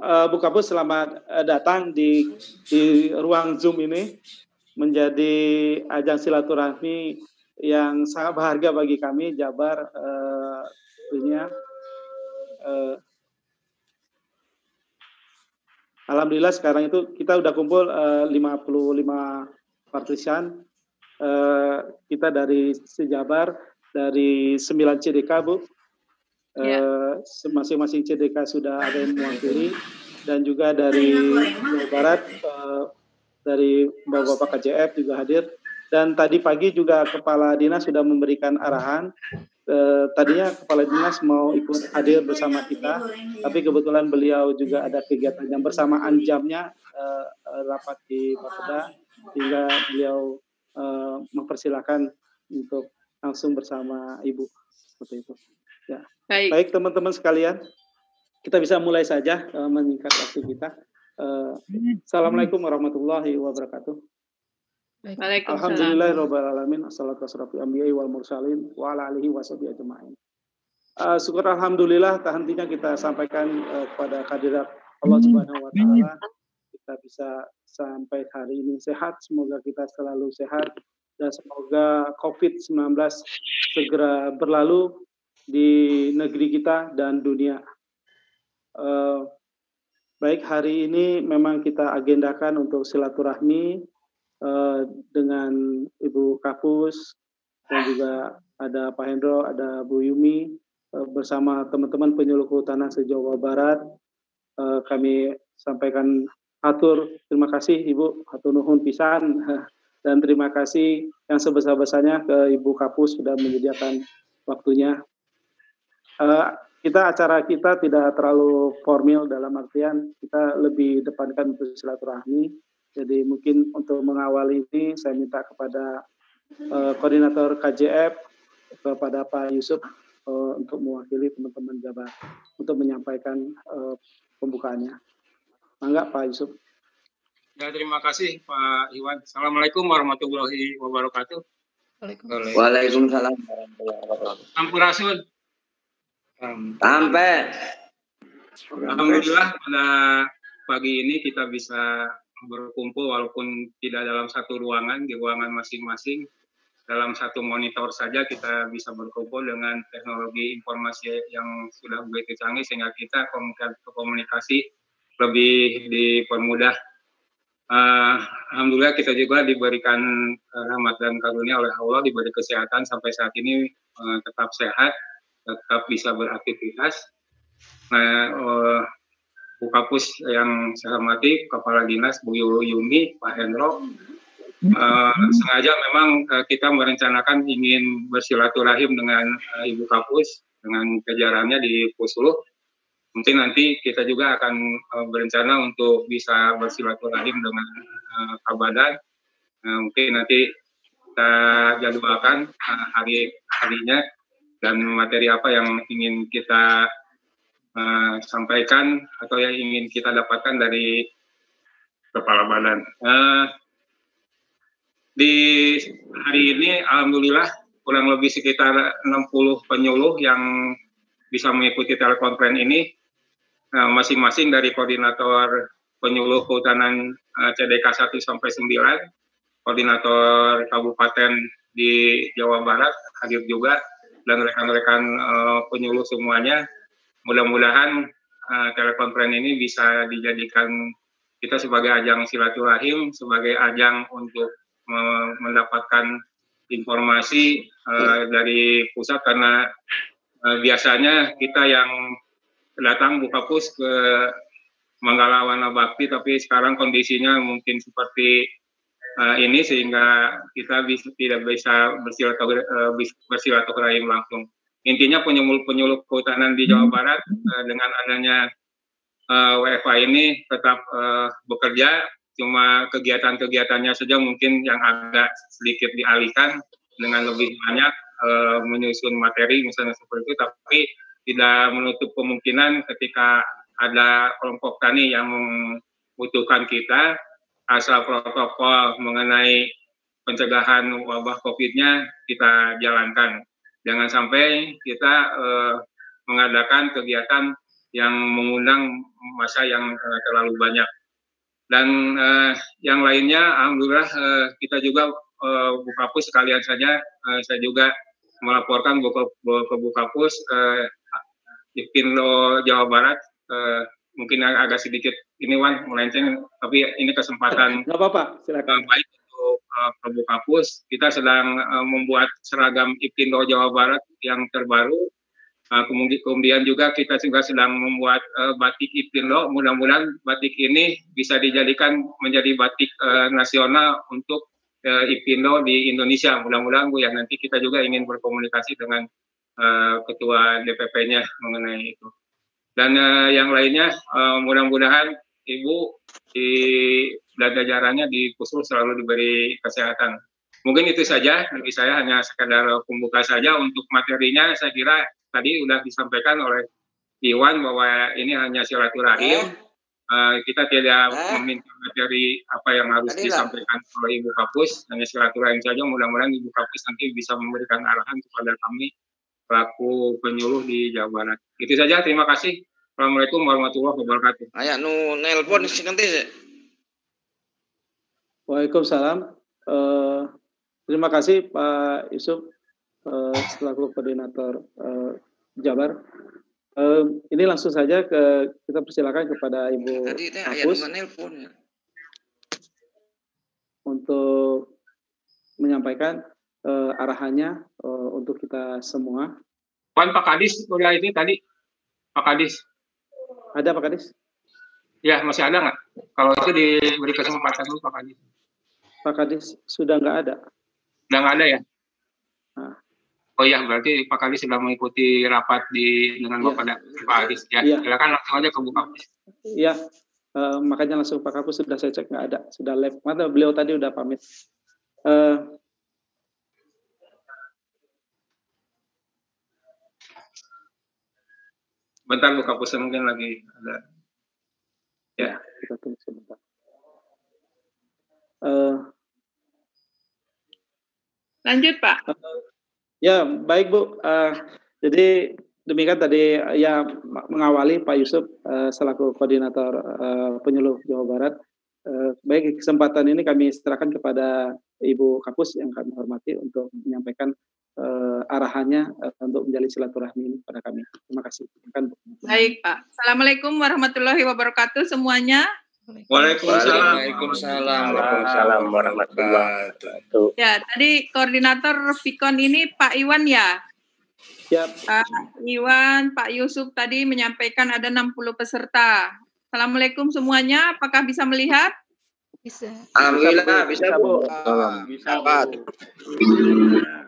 Bu Kapus, selamat datang di ruang Zoom ini, menjadi ajang silaturahmi yang sangat berharga bagi kami Jabar. Tentunya alhamdulillah sekarang itu kita udah kumpul 55 partisan. Kita dari Sejabar, dari 9 CDK, Bu. Masing-masing CDK sudah ada yang mewakili, dan juga dari Jawa Barat, dari Bapak KJF juga hadir. Dan tadi pagi juga Kepala Dinas sudah memberikan arahan. Tadinya Kepala Dinas mau ikut hadir bersama kita, tapi kebetulan beliau juga ada kegiatan yang bersamaan jamnya, rapat di Bapeda, sehingga beliau mempersilahkan untuk langsung bersama Ibu, seperti itu. Ya. Baik teman-teman sekalian, kita bisa mulai saja menyingkat waktu kita. Assalamualaikum warahmatullahi wabarakatuh. Alhamdulillahirrahmanirrahim. Assalatu wassalamu ala wal mursalin wa ala alihi washabihi ajma'in. Syukur alhamdulillah, hentinya kita sampaikan kepada hadirat Allah Subhanahu wa taala. Kita bisa sampai hari ini sehat, semoga kita selalu sehat, dan semoga COVID-19 segera berlalu di negeri kita dan dunia. Baik, hari ini memang kita agendakan untuk silaturahmi dengan Ibu Kapus, dan juga ada Pak Hendro, ada Bu Yumi, bersama teman-teman penyuluh kehutanan se-Jawa Barat. Kami sampaikan hatur terima kasih Ibu, hatur nuhun pisan, dan terima kasih yang sebesar-besarnya ke Ibu Kapus sudah menyediakan waktunya. Acara kita tidak terlalu formal, dalam artian kita lebih depankan untuk silaturahmi. Jadi mungkin untuk mengawali ini saya minta kepada koordinator KJF, kepada Pak Yusuf, untuk mewakili teman-teman Jabar untuk menyampaikan pembukaannya. Mangga Pak Yusuf. Ya, terima kasih Pak Iwan. Assalamualaikum warahmatullahi wabarakatuh. Waalaikumsalam warahmatullahi wabarakatuh. Sampurasun. Sampai. Alhamdulillah pada pagi ini kita bisa berkumpul walaupun tidak dalam satu ruangan, di ruangan masing-masing. Dalam satu monitor saja kita bisa berkumpul dengan teknologi informasi yang sudah begitu canggih sehingga kita komunikasi lebih dipermudah. Alhamdulillah kita juga diberikan rahmat dan karunia oleh Allah, diberi kesehatan sampai saat ini, tetap sehat, tetap bisa beraktivitas. Nah, Bu Kapus yang saya hormati, Kepala Dinas Bu Yumi, Pak Hendro, sengaja memang kita merencanakan ingin bersilaturahim dengan Ibu Kapus, dengan jajarannya di Pusluh. Mungkin nanti kita juga akan berencana untuk bisa bersilaturahim dengan Kabadan. Mungkin nanti kita jadwalkan harinya dan materi apa yang ingin kita sampaikan atau yang ingin kita dapatkan dari Kepala Badan. Di hari ini alhamdulillah kurang lebih sekitar 60 penyuluh yang bisa mengikuti telekonferensi ini, masing-masing dari koordinator penyuluh kehutanan CDK 1 sampai 9, koordinator kabupaten di Jawa Barat hadir juga, dan rekan-rekan penyuluh semuanya. Mudah-mudahan telekonferensi ini bisa dijadikan kita sebagai ajang silaturahim, sebagai ajang untuk mendapatkan informasi dari pusat, karena biasanya kita yang datang Bu Kapus ke Manggala Wana Bakti, tapi sekarang kondisinya mungkin seperti ini sehingga kita tidak bisa bersilaturahim langsung. Intinya penyuluh kehutanan di Jawa Barat dengan adanya WFH ini tetap bekerja, cuma kegiatan-kegiatannya saja mungkin yang agak sedikit dialihkan dengan lebih banyak menyusun materi misalnya seperti itu, tapi tidak menutup kemungkinan ketika ada kelompok tani yang membutuhkan kita, asal protokol mengenai pencegahan wabah COVID-nya kita jalankan. Jangan sampai kita mengadakan kegiatan yang mengundang massa yang terlalu banyak. Dan yang lainnya, alhamdulillah kita juga Bukapus sekalian saja, saya juga melaporkan ke Bukapus Ipkindo Jawa Barat, mungkin agak sedikit ini Wan melenceng, tapi ini kesempatan nggak apa-apa, silakan. Baik untuk ke Bukapus. Kita sedang membuat seragam Ipkindo Jawa Barat yang terbaru. Kemudian juga kita juga sedang membuat batik Ipkindo. Mudah-mudahan batik ini bisa dijadikan menjadi batik nasional untuk Ipkindo di Indonesia. Mudah-mudahan Bu ya, nanti kita juga ingin berkomunikasi dengan ketua DPP-nya mengenai itu. Dan yang lainnya mudah-mudahan Ibu dan jajarannya di Pusul selalu diberi kesehatan. Mungkin itu saja dari saya, hanya sekedar pembuka saja. Untuk materinya saya kira tadi sudah disampaikan oleh Iwan bahwa ini hanya silaturahim. Kita tidak meminta materi apa yang harus disampaikan oleh Ibu Kapus, hanya silaturahim saja. Mudah-mudahan Ibu Kapus nanti bisa memberikan arahan kepada kami pelaku penyuluh di Jawa Barat. Itu saja, terima kasih. Assalamualaikum warahmatullahi wabarakatuh. Ayak nu nelpon sih nanti. Waalaikumsalam. Terima kasih Pak Yusuf selaku koordinator Jabar. Ini langsung saja kita persilakan kepada Ibu Kapus untuk menyampaikan arahannya untuk kita semua. Pak Kadis udah ini tadi, Pak Kadis. Ada Pak Kadis? Ya, masih ada nggak? Kalau itu diberi kesempatan dulu Pak Kadis. Pak Kadis sudah nggak ada. Sudah nggak ada ya? Nah. Oh iya, berarti Pak Kadis sudah mengikuti rapat dengan Bapak Kadis. Ya, silakan langsung aja ke Bu Kapus. Iya, makanya langsung Pak Kapus sudah saya cek nggak ada, sudah live. Mana beliau tadi udah pamit. Bentar Bu Kapus, mungkin lagi ada. Ya, kita tunggu sebentar. Lanjut Pak. Ya, baik Bu. Jadi demikian tadi ya mengawali Pak Yusuf selaku koordinator penyuluh Jawa Barat. Baik, kesempatan ini kami serahkan kepada Ibu Kapus yang kami hormati untuk menyampaikan arahannya untuk menjalin silaturahmi pada kami. Terima kasih. Baik Pak. Assalamualaikum warahmatullahi wabarakatuh semuanya. Waalaikumsalam warahmatullahi wabarakatuh. Ya, tadi koordinator Vikon ini Pak Iwan ya? Ya. Pak Iwan, Pak Yusuf tadi menyampaikan ada 60 peserta. Assalamualaikum semuanya, apakah bisa melihat? Bisa. Alhamdulillah, bisa Bu. Bisa Pak.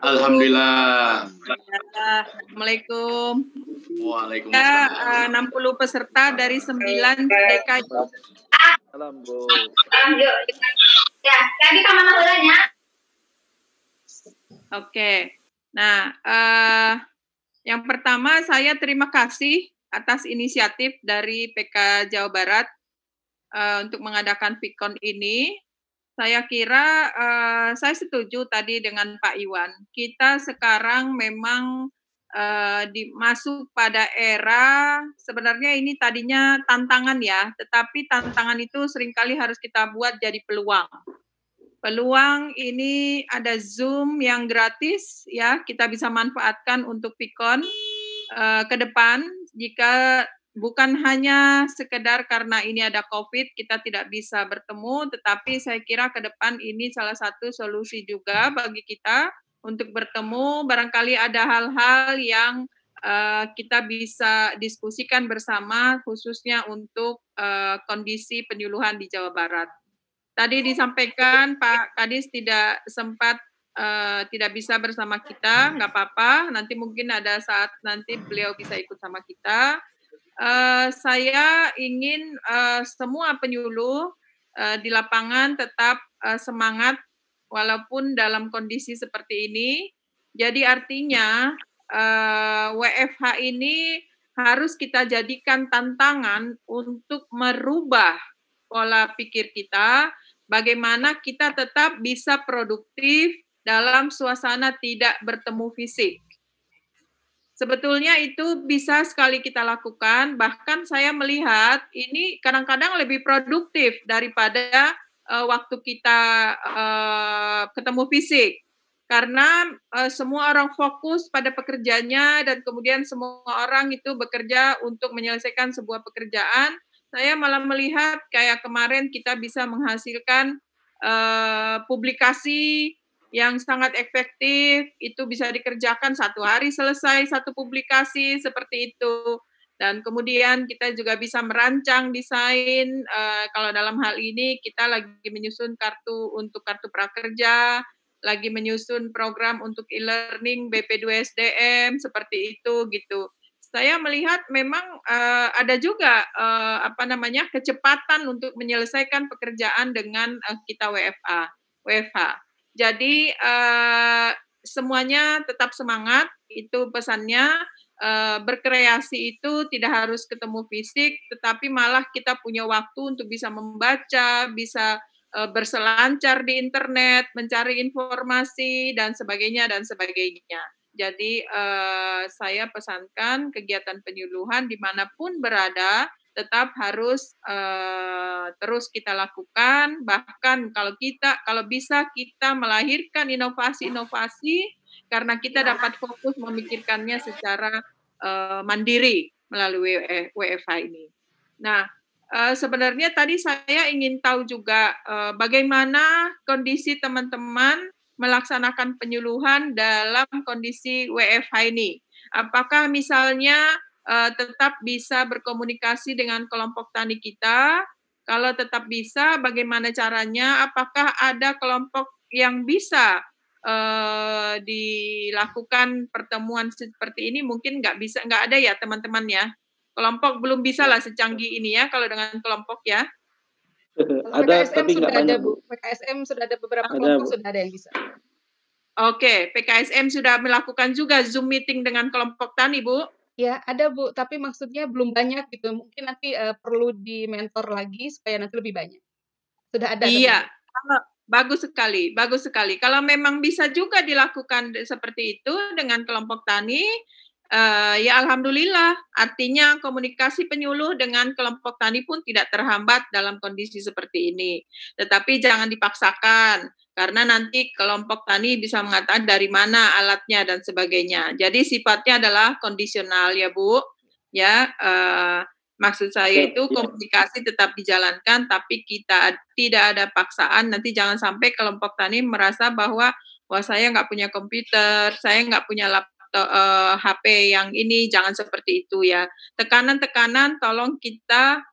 Alhamdulillah. Assalamualaikum. Waalaikumsalam. 60 peserta dari 9 DKI. Salam Bu. Ya, lagi kemana bolanya? Oke. Nah, yang pertama saya terima kasih atas inisiatif dari PK Jawa Barat untuk mengadakan Vikon ini. Saya kira saya setuju tadi dengan Pak Iwan. Kita sekarang memang masuk pada era, sebenarnya ini tadinya tantangan ya, tetapi tantangan itu seringkali harus kita buat jadi peluang. Peluang ini ada Zoom yang gratis ya, kita bisa manfaatkan untuk Vikon ke depan. Jika bukan hanya sekedar karena ini ada COVID, kita tidak bisa bertemu, tetapi saya kira ke depan ini salah satu solusi juga bagi kita untuk bertemu. Barangkali ada hal-hal yang kita bisa diskusikan bersama, khususnya untuk kondisi penyuluhan di Jawa Barat. Tadi disampaikan Pak Kadis tidak sempat, tidak bisa bersama kita, nggak apa-apa, nanti mungkin ada saat nanti beliau bisa ikut sama kita. Saya ingin semua penyuluh di lapangan tetap semangat walaupun dalam kondisi seperti ini. Jadi artinya WFH ini harus kita jadikan tantangan untuk merubah pola pikir kita, bagaimana kita tetap bisa produktif dalam suasana tidak bertemu fisik. Sebetulnya itu bisa sekali kita lakukan, bahkan saya melihat ini kadang-kadang lebih produktif daripada waktu kita ketemu fisik. Karena semua orang fokus pada pekerjaannya dan kemudian semua orang itu bekerja untuk menyelesaikan sebuah pekerjaan. Saya malah melihat kayak kemarin kita bisa menghasilkan publikasi yang sangat efektif, itu bisa dikerjakan 1 hari selesai 1 publikasi, seperti itu. Dan kemudian kita juga bisa merancang desain, kalau dalam hal ini kita lagi menyusun kartu prakerja, lagi menyusun program untuk e-learning BP2SDM, seperti itu, gitu. Saya melihat memang ada juga kecepatan untuk menyelesaikan pekerjaan dengan kita WFH. Jadi semuanya tetap semangat, itu pesannya. Berkreasi itu tidak harus ketemu fisik, tetapi malah kita punya waktu untuk bisa membaca, bisa berselancar di internet, mencari informasi dan sebagainya dan sebagainya. Jadi saya pesankan kegiatan penyuluhan dimanapun berada tetap harus terus kita lakukan, bahkan kalau bisa kita melahirkan inovasi-inovasi karena kita dapat fokus memikirkannya secara mandiri melalui WFH ini. Nah, sebenarnya tadi saya ingin tahu juga bagaimana kondisi teman-teman melaksanakan penyuluhan dalam kondisi WFH ini. Apakah misalnya tetap bisa berkomunikasi dengan kelompok tani kita? Kalau tetap bisa, bagaimana caranya? Apakah ada kelompok yang bisa dilakukan pertemuan seperti ini? Mungkin nggak ada ya teman-teman ya. Kelompok belum bisa lah secanggih ini ya kalau dengan kelompok ya. Ada tapi nggak banyak, Bu. PKSM sudah ada beberapa kelompok, sudah ada yang bisa. Oke, PKSM sudah melakukan juga Zoom meeting dengan kelompok tani, Bu? Ya, ada Bu, tapi maksudnya belum banyak gitu. Mungkin nanti perlu di-mentor lagi supaya nanti lebih banyak. Sudah ada. Iya, bagus sekali, bagus sekali. Kalau memang bisa juga dilakukan seperti itu dengan kelompok tani, ya alhamdulillah. Artinya komunikasi penyuluh dengan kelompok tani pun tidak terhambat dalam kondisi seperti ini. Tetapi jangan dipaksakan, karena nanti kelompok tani bisa mengatakan dari mana alatnya dan sebagainya. Jadi sifatnya adalah kondisional ya Bu. Ya, maksud saya itu komunikasi tetap dijalankan, tapi kita tidak ada paksaan. Nanti jangan sampai kelompok tani merasa bahwa wah saya nggak punya komputer, saya nggak punya laptop, HP yang ini, jangan seperti itu ya. Tekanan-tekanan tolong kita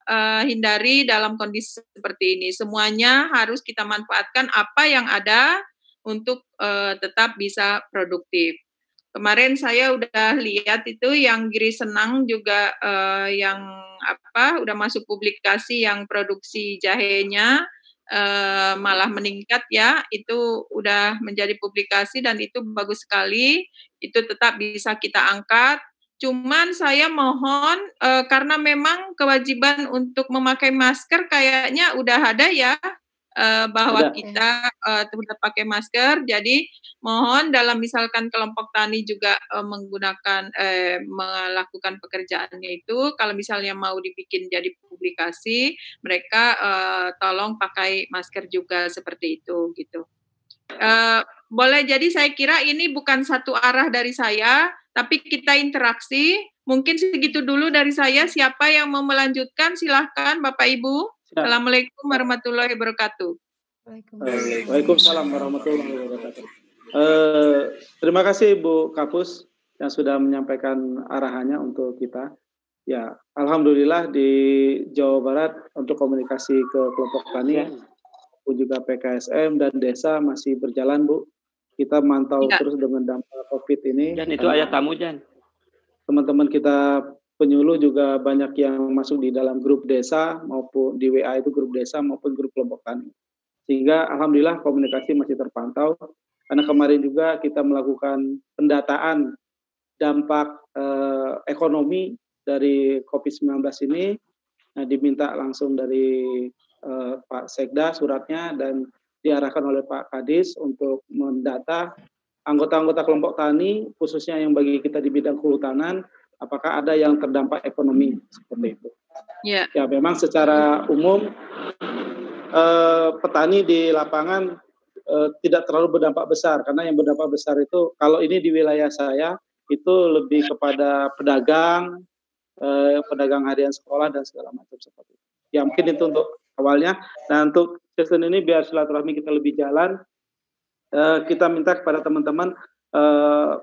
hindari dalam kondisi seperti ini. Semuanya harus kita manfaatkan apa yang ada untuk tetap bisa produktif. Kemarin saya udah lihat itu yang Giri Senang juga yang udah masuk publikasi yang produksi jahenya malah meningkat ya, itu udah menjadi publikasi dan itu bagus sekali, itu tetap bisa kita angkat. Cuman saya mohon karena memang kewajiban untuk memakai masker kayaknya udah ada ya, bahwa kita sudah pakai masker, jadi mohon dalam misalkan kelompok tani juga melakukan pekerjaannya itu, kalau misalnya mau dibikin jadi publikasi, mereka tolong pakai masker juga seperti itu gitu. Boleh jadi saya kira ini bukan satu arah dari saya, tapi kita interaksi. Mungkin segitu dulu dari saya. Siapa yang mau melanjutkan? Silahkan Bapak Ibu. Assalamualaikum warahmatullahi wabarakatuh. Waalaikumsalam warahmatullahi wabarakatuh. Terima kasih Bu Kapus yang sudah menyampaikan arahannya untuk kita. Ya, alhamdulillah di Jawa Barat untuk komunikasi ke kelompok tani, juga PKSM dan desa masih berjalan, Bu. Kita mantau terus dengan dampak COVID ini. Dan itu ayah kamu, Jan. Teman-teman kita penyuluh juga banyak yang masuk di dalam grup desa maupun di WA itu grup desa maupun grup kelompok tani. Sehingga alhamdulillah komunikasi masih terpantau. Karena kemarin juga kita melakukan pendataan dampak ekonomi dari COVID-19 ini, diminta langsung dari Pak Sekda suratnya dan diarahkan oleh Pak Kadis untuk mendata anggota-anggota kelompok tani, khususnya yang bagi kita di bidang kehutanan, apakah ada yang terdampak ekonomi seperti itu? Ya. Ya, memang secara umum petani di lapangan tidak terlalu berdampak besar, karena yang berdampak besar itu kalau ini di wilayah saya itu lebih kepada pedagang, pedagang harian sekolah dan segala macam seperti itu. Ya mungkin itu untuk awalnya. Nah untuk season ini biar silaturahmi kita lebih jalan, kita minta kepada teman-teman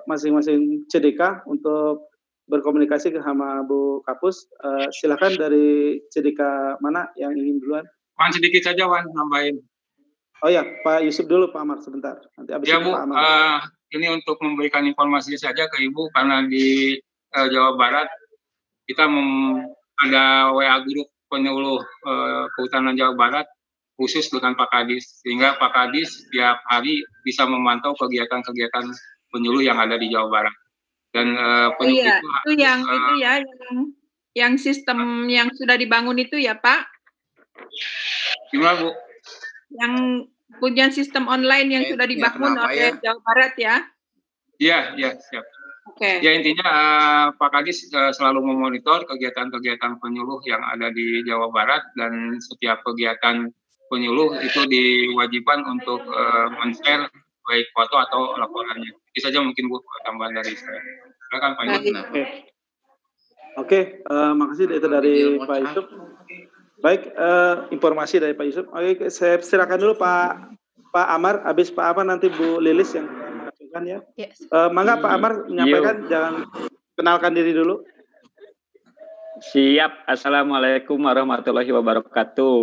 masing-masing CDK untuk berkomunikasi ke sama Bu Kapus. Silakan dari CDK mana yang ingin duluan? Wan sedikit saja Wan, nambahin. Oh ya, Pak Yusuf dulu, Pak Amar sebentar. Nanti habis ya itu Bu, Pak Amar. Ini untuk memberikan informasi saja ke Ibu, karena di Jawa Barat kita ada WA grup penyuluh kehutanan Jawa Barat khusus dengan Pak Kadis, sehingga Pak Kadis setiap hari bisa memantau kegiatan-kegiatan penyuluh yang ada di Jawa Barat. Dan penyuluh itu yang sistem yang sudah dibangun itu ya Pak? Gimana Bu? Yang punya sistem online yang sudah dibangun oleh Jawa Barat ya? Iya, siap. Oke. Ya intinya Pak Kadis selalu memonitor kegiatan-kegiatan penyuluh yang ada di Jawa Barat, dan setiap kegiatan penyuluh itu diwajibkan untuk men-share baik foto atau laporannya. Itu saja mungkin Bu tambahan dari saya. Silakan Pak Yusuf. Oke, makasih itu dari Pak Yusuf. Baik, informasi dari Pak Yusuf. Oke, saya silakan dulu Pak Amar. Habis Pak Amar nanti Bu Lilis yang akan ya. Yes. Mangga Pak Amar menyampaikan, jangan kenalkan diri dulu. Siap. Assalamualaikum warahmatullahi wabarakatuh.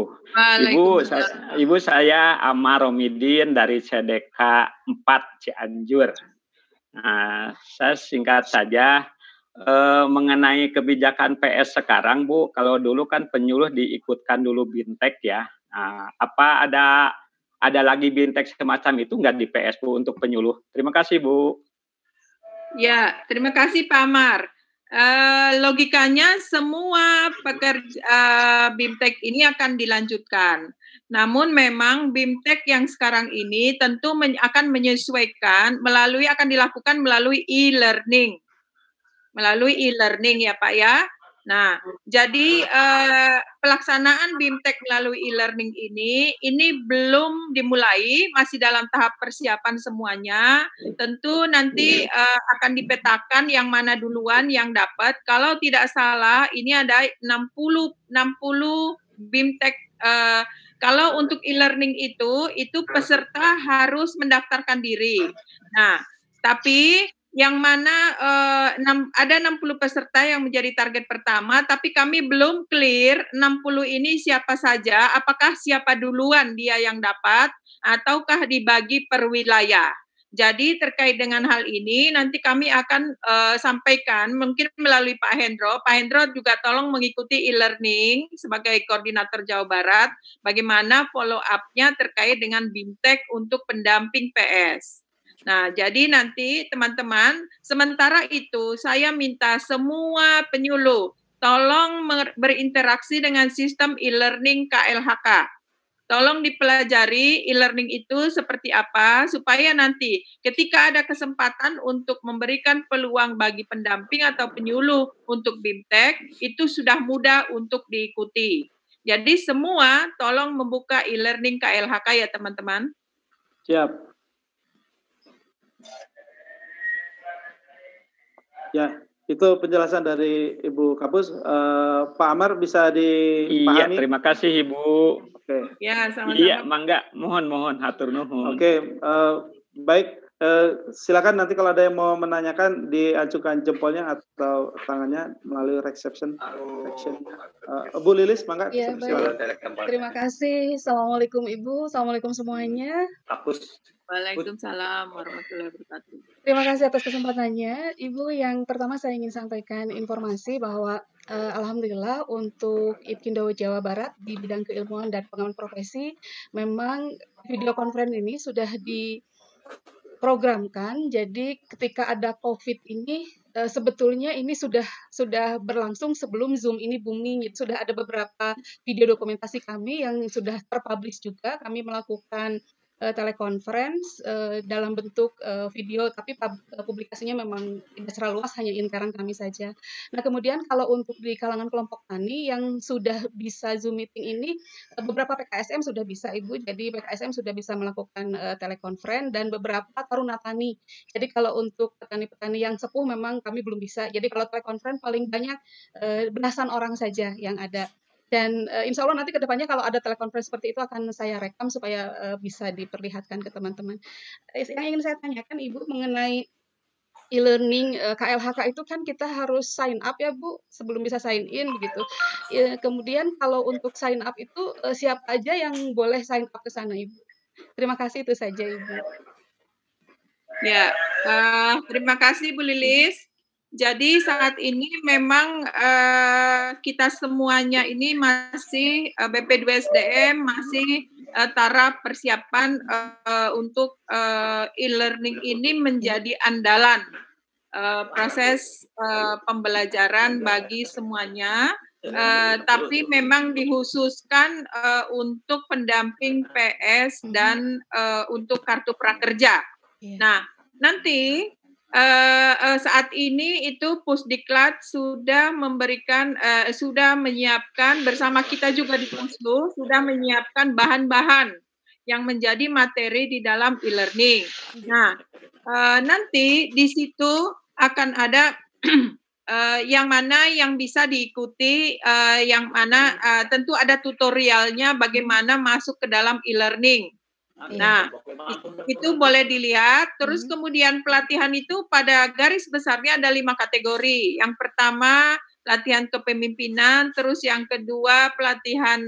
Ibu saya Amar Romidin dari CDK 4 Cianjur. Nah, saya singkat saja. Mengenai kebijakan PS sekarang Bu, kalau dulu kan penyuluh diikutkan dulu Bintek ya. Apa ada lagi Bintek semacam itu nggak di PS Bu untuk penyuluh? Terima kasih Bu. Ya, terima kasih Pak Amar. Logikanya semua pekerja Bimtek ini akan dilanjutkan. Namun memang Bimtek yang sekarang ini tentu akan menyesuaikan akan dilakukan melalui e-learning. Melalui e-learning ya Pak ya. Nah, jadi pelaksanaan Bimtek melalui e-learning ini belum dimulai, masih dalam tahap persiapan semuanya. Tentu nanti akan dipetakan yang mana duluan yang dapat. Kalau tidak salah, ini ada 60 Bimtek. Kalau untuk e-learning itu peserta harus mendaftarkan diri. Nah, tapi yang mana ada 60 peserta yang menjadi target pertama, tapi kami belum clear 60 ini siapa saja, apakah siapa duluan dia yang dapat, ataukah dibagi per wilayah. Jadi terkait dengan hal ini, nanti kami akan sampaikan, mungkin melalui Pak Hendro. Pak Hendro juga tolong mengikuti e-learning sebagai koordinator Jawa Barat, bagaimana follow up-nya terkait dengan Bimtek untuk pendamping PS. Nah, jadi nanti teman-teman, sementara itu saya minta semua penyuluh tolong berinteraksi dengan sistem e-learning KLHK. Tolong dipelajari e-learning itu seperti apa, supaya nanti ketika ada kesempatan untuk memberikan peluang bagi pendamping atau penyuluh untuk Bimtek, itu sudah mudah untuk diikuti. Jadi semua tolong membuka e-learning KLHK ya teman-teman. Siap. Ya, itu penjelasan dari Ibu Kapus. Pak Amar bisa dipahami? Iya, terima kasih Ibu. Oke. Ya, sama-sama. Iya, mangga, mohon hatur nuhun. Oke, baik. Silakan nanti kalau ada yang mau menanyakan diajukan jempolnya atau tangannya melalui reception. Bu Lilis, mangga. Ya, terima kasih. Assalamualaikum Ibu, assalamualaikum semuanya. Kapus. Waalaikumsalam warahmatullahi wabarakatuh. Terima kasih atas kesempatannya. Ibu, yang pertama saya ingin sampaikan informasi bahwa alhamdulillah untuk IPKINDO Jawa Barat di bidang keilmuan dan pengembangan profesi, memang video conference ini sudah diprogramkan. Jadi ketika ada COVID ini, sebetulnya ini sudah berlangsung sebelum Zoom ini booming. Sudah ada beberapa video dokumentasi kami yang sudah terpublish juga. Kami melakukan teleconference dalam bentuk video, tapi publikasinya memang tidak secara luas, hanya intern kami saja. Nah, kemudian kalau untuk di kalangan kelompok tani yang sudah bisa Zoom meeting ini, beberapa PKSM sudah bisa, Ibu. Jadi PKSM sudah bisa melakukan teleconference dan beberapa taruna tani. Jadi kalau untuk petani-petani yang sepuh memang kami belum bisa. Jadi kalau teleconference paling banyak belasan orang saja yang ada. Dan insya Allah nanti ke depannya kalau ada telekonferensi seperti itu akan saya rekam supaya bisa diperlihatkan ke teman-teman. Yang ingin saya tanyakan Ibu mengenai e-learning KLHK itu kan kita harus sign up ya Bu sebelum bisa sign in begitu. Kemudian kalau untuk sign up itu siapa aja yang boleh sign up ke sana Ibu? Terima kasih, itu saja Ibu. Ya, terima kasih Bu Lilis. Jadi saat ini memang kita semuanya ini masih BP2SDM masih taraf persiapan untuk e-learning ini menjadi andalan proses pembelajaran bagi semuanya. Tapi memang dikhususkan untuk pendamping PS dan untuk kartu prakerja. Nah, nanti saat ini itu Pusdiklat sudah memberikan, sudah menyiapkan bersama kita juga di Puslu, sudah menyiapkan bahan-bahan yang menjadi materi di dalam e-learning. Nah, nanti di situ akan ada yang mana yang bisa diikuti, yang mana tentu ada tutorialnya bagaimana masuk ke dalam e-learning. Nah, itu boleh dilihat. Terus kemudian pelatihan itu pada garis besarnya ada 5 kategori. Yang pertama, latihan kepemimpinan. Terus yang kedua, pelatihan,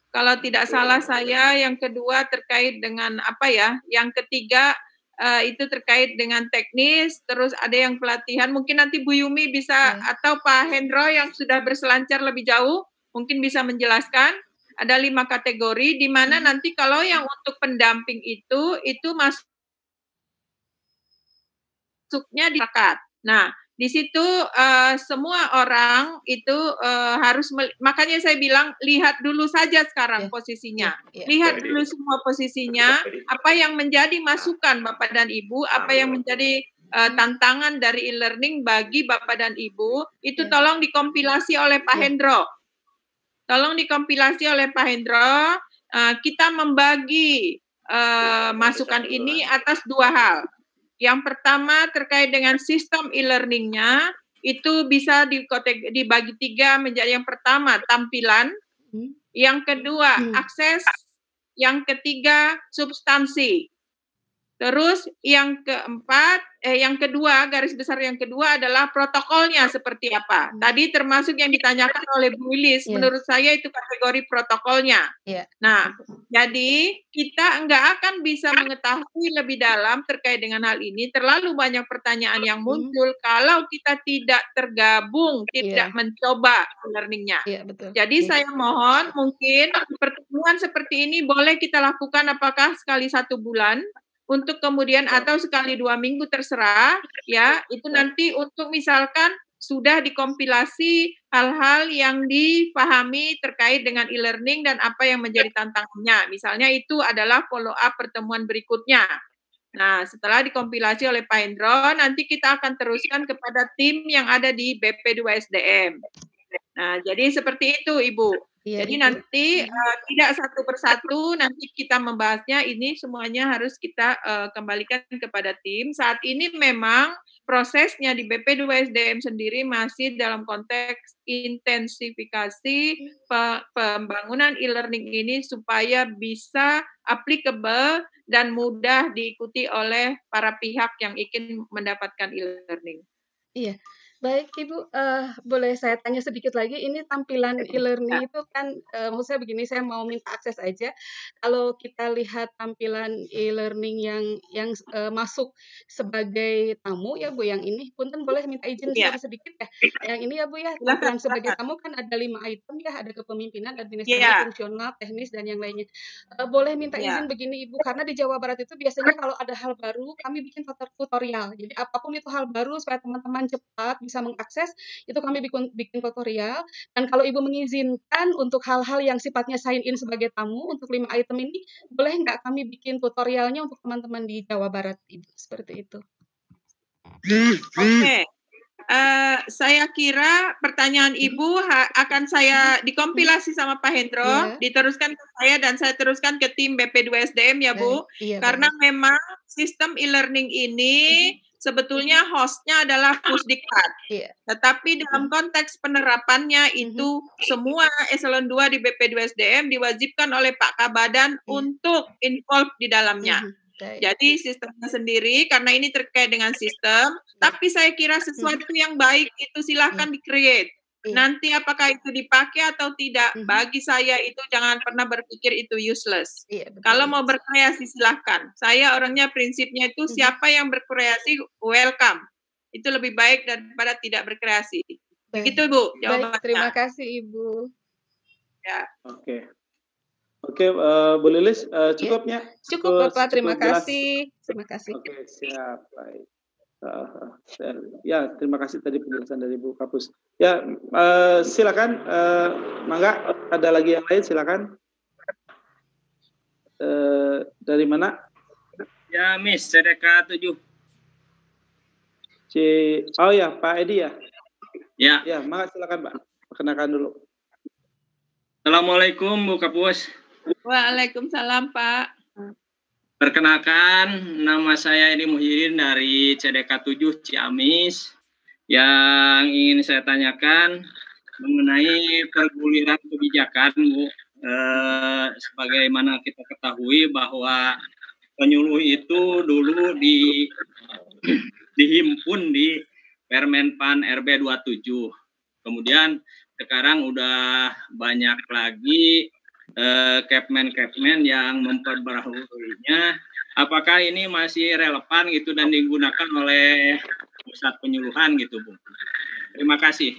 kalau tidak salah saya, yang kedua terkait dengan apa ya? Yang ketiga, itu terkait dengan teknis. Terus ada yang pelatihan, mungkin nanti Bu Yumi bisa, atau Pak Hendro yang sudah berselancar lebih jauh, mungkin bisa menjelaskan. Ada 5 kategori, di mana nanti kalau yang untuk pendamping itu masuknya di masyarakat. Nah, di situ semua orang itu harus, makanya saya bilang lihat dulu saja sekarang posisinya. Lihat dulu semua posisinya, apa yang menjadi masukan Bapak dan Ibu, apa yang menjadi tantangan dari e-learning bagi Bapak dan Ibu, itu tolong dikompilasi oleh Pak Hendro. Tolong dikompilasi oleh Pak Hendro. Kita membagi masukan ini atas 2 hal. Yang pertama terkait dengan sistem e-learningnya, itu bisa dibagi 3 menjadi yang pertama tampilan, yang kedua akses, yang ketiga substansi. Terus yang keempat, yang kedua, garis besar yang kedua adalah protokolnya seperti apa. Tadi termasuk yang ditanyakan oleh Bu Lilis, menurut saya itu kategori protokolnya. Nah, jadi kita nggak akan bisa mengetahui lebih dalam terkait dengan hal ini. Terlalu banyak pertanyaan yang muncul kalau kita tidak tergabung, tidak mencoba learningnya. Jadi saya mohon mungkin pertemuan seperti ini boleh kita lakukan apakah sekali 1 bulan, untuk kemudian atau sekali 2 minggu terserah ya, itu nanti untuk misalkan sudah dikompilasi hal-hal yang dipahami terkait dengan e-learning dan apa yang menjadi tantangannya. Misalnya itu adalah follow up pertemuan berikutnya. Nah, setelah dikompilasi oleh Pak Hendro, nanti kita akan teruskan kepada tim yang ada di BP2SDM. Nah, jadi seperti itu Ibu. Jadi nanti tidak satu persatu nanti kita membahasnya, ini semuanya harus kita kembalikan kepada tim. Saat ini memang prosesnya di BP2SDM sendiri masih dalam konteks intensifikasi pembangunan e-learning ini supaya bisa applicable dan mudah diikuti oleh para pihak yang ingin mendapatkan e-learning. Iya. Baik Ibu, boleh saya tanya sedikit lagi, ini tampilan e-learning itu kan, maksud saya begini, saya mau minta akses aja. Kalau kita lihat tampilan e-learning yang masuk sebagai tamu ya Bu, yang ini, punten boleh minta izin sedikit ya? Yang ini ya Bu ya, tampilan sebagai tamu kan ada 5 item ya, ada kepemimpinan, administrasi, fungsional, teknis, dan yang lainnya. Boleh minta izin begini Ibu, karena di Jawa Barat itu biasanya kalau ada hal baru, kami bikin tutorial. Jadi apapun itu hal baru supaya teman-teman cepat bisa bisa mengakses, itu kami bikin tutorial. Dan kalau Ibu mengizinkan untuk hal-hal yang sifatnya sign in sebagai tamu, untuk 5 item ini, boleh nggak kami bikin tutorialnya untuk teman-teman di Jawa Barat, Ibu? Seperti itu. Oke. Saya kira pertanyaan Ibu akan saya dikompilasi sama Pak Hendro, diteruskan ke saya dan saya teruskan ke tim BP2SDM ya Bu. Karena memang sistem e-learning ini sebetulnya hostnya adalah Pusdiklat. Tetapi dalam konteks penerapannya itu semua eselon 2 di BP2SDM diwajibkan oleh Pak Kabadan untuk involve di dalamnya. Jadi sistemnya sendiri, karena ini terkait dengan sistem, tapi saya kira sesuatu yang baik itu silahkan di-create. Nanti apakah itu dipakai atau tidak, bagi saya itu jangan pernah berpikir itu useless. Kalau mau berkreasi silahkan. Saya orangnya prinsipnya itu siapa yang berkreasi, welcome. Itu lebih baik daripada tidak berkreasi. Begitu Bu, jawabannya. Terima kasih Ibu. Ya. Oke, Bu Lilis, cukupnya? Cukup Bapak, terima kasih. Terima kasih. Oke, siap. Baik. Ya, terima kasih tadi penjelasan dari Bu Kapus. Ya, silakan. Mangga, ada lagi yang lain, silakan. Dari mana? Ya, Miss, CDK 7. Oh ya, Pak Edi ya? Ya. Ya, mangga silakan Pak. Perkenalkan dulu. Assalamualaikum Bu Kapus. Waalaikumsalam Pak. Perkenalkan, nama saya Edi Muhyiddin dari CDK 7 Ciamis. Yang ingin saya tanyakan mengenai perguliran kebijakan, Bu. Sebagaimana kita ketahui bahwa penyuluh itu dulu dihimpun di Permenpan RB 27. Kemudian sekarang udah banyak lagi Kepmen yang memperbaharuinya. Apakah ini masih relevan gitu dan digunakan oleh pusat penyuluhan gitu Bu? Terima kasih.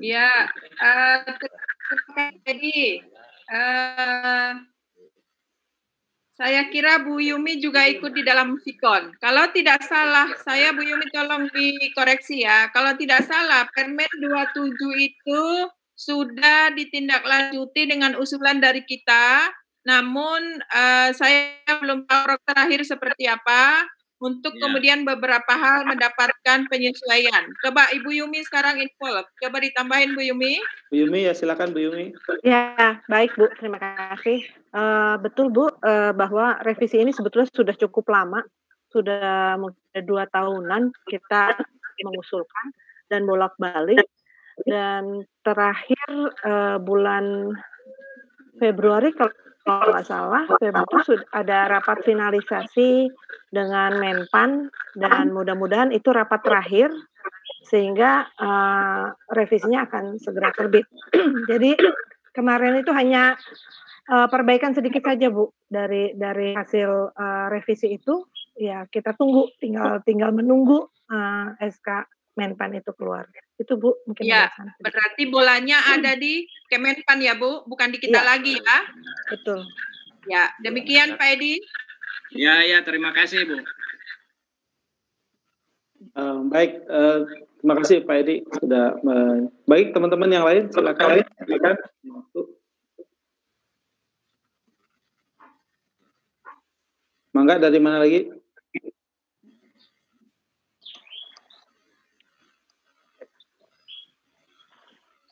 Ya, jadi saya kira Bu Yumi juga ikut di dalam Vikon. Kalau tidak salah, Bu Yumi tolong dikoreksi ya. Kalau tidak salah, Permen 27 itu sudah ditindaklanjuti dengan usulan dari kita, namun saya belum tahu terakhir seperti apa, untuk kemudian beberapa hal mendapatkan penyesuaian. Coba Ibu Yumi sekarang involve, coba ditambahin Bu Yumi. Bu Yumi ya, silakan Bu Yumi. Ya, baik Bu, terima kasih. Betul Bu, bahwa revisi ini sebetulnya sudah cukup lama, sudah mungkin 2 tahunan kita mengusulkan dan bolak-balik. Dan terakhir bulan Februari kalau nggak salah, Februari sudah ada rapat finalisasi dengan Menpan dan mudah-mudahan itu rapat terakhir sehingga revisinya akan segera terbit. Jadi kemarin itu hanya perbaikan sedikit saja Bu dari hasil revisi itu. Ya kita tunggu, tinggal menunggu SK Menpan itu keluar. Itu Bu mungkin. Ya, berarti bolanya ada di Kemenpan ya Bu, bukan di kita lagi ya. Betul. Ya, demikian Pak Edi. Ya, terima kasih Bu. Baik, terima kasih Pak Edi sudah. Baik teman-teman yang lain silakan. Mangga, dari mana lagi?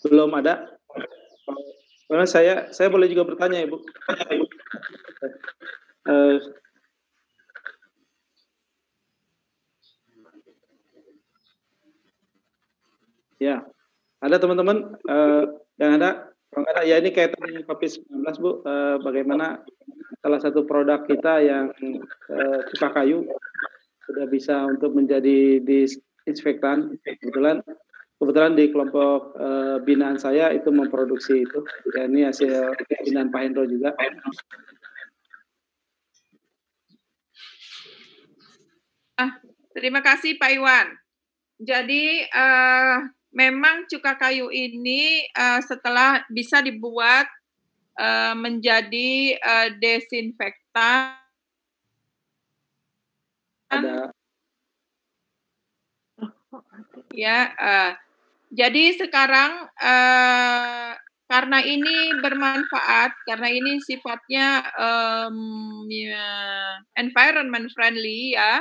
Belum ada. Karena saya boleh juga bertanya Ibu. Ya, ada teman-teman yang ada. Kalau ada ya ini kaitan dengan COVID-19 Bu. Bagaimana salah satu produk kita yang cuka kayu sudah bisa untuk menjadi disinfektan. Kebetulan di kelompok binaan saya itu memproduksi itu. Ya, ini hasil binaan Pak Hendro juga. Terima kasih Pak Iwan. Jadi memang cuka kayu ini setelah bisa dibuat menjadi desinfektan. Ya, jadi sekarang karena ini bermanfaat, karena ini sifatnya ya, environment friendly ya,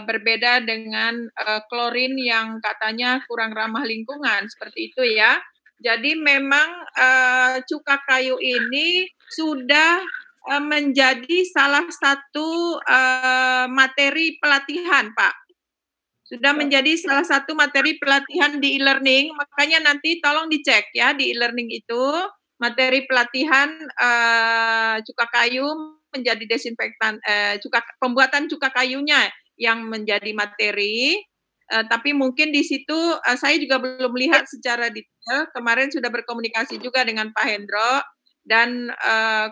berbeda dengan klorin yang katanya kurang ramah lingkungan seperti itu ya. Jadi memang cuka kayu ini sudah menjadi salah satu materi pelatihan, Pak. Sudah menjadi salah satu materi pelatihan di e-learning, makanya nanti tolong dicek ya di e-learning itu materi pelatihan cuka kayu menjadi desinfektan, pembuatan cuka kayunya yang menjadi materi. Tapi mungkin di situ saya juga belum lihat secara detail. Kemarin sudah berkomunikasi juga dengan Pak Hendro. Dan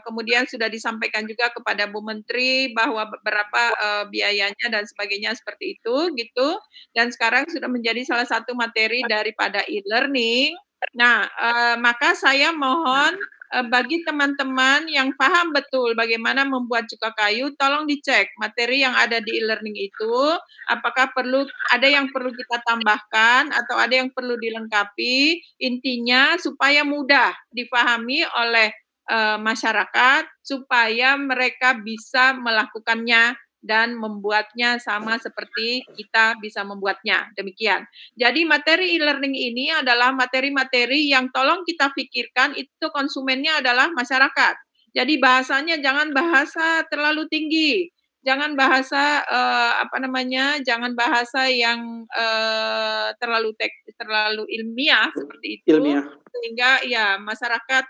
kemudian sudah disampaikan juga kepada Bu Menteri bahwa beberapa biayanya dan sebagainya seperti itu gitu, dan sekarang sudah menjadi salah satu materi daripada e-learning. Nah, maka saya mohon bagi teman-teman yang paham betul bagaimana membuat cuka kayu, tolong dicek materi yang ada di e-learning itu, apakah ada yang perlu kita tambahkan atau ada yang perlu dilengkapi, intinya supaya mudah dipahami oleh masyarakat supaya mereka bisa melakukannya dan membuatnya sama seperti kita bisa membuatnya. Demikian. Jadi materi e-learning ini adalah materi-materi yang tolong kita pikirkan itu konsumennya adalah masyarakat. Jadi bahasanya jangan bahasa terlalu tinggi. Jangan bahasa jangan bahasa yang terlalu ilmiah seperti itu. Ilmiah. Sehingga ya masyarakat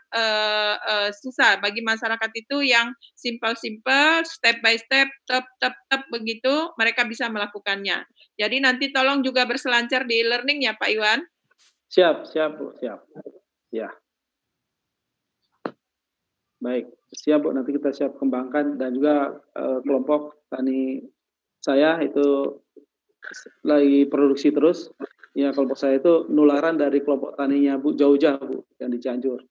susah. Bagi masyarakat itu yang simple-simple, step by step, tep begitu, mereka bisa melakukannya. Jadi nanti tolong juga berselancar di e-learning ya Pak Iwan. Siap Bu, siap. Ya. Baik, siap Bu, nanti kita siap kembangkan, dan juga kelompok tani saya itu lagi produksi terus. Ya, kelompok saya itu nularan dari kelompok taninya Bu Jauja Bu yang di Cianjur.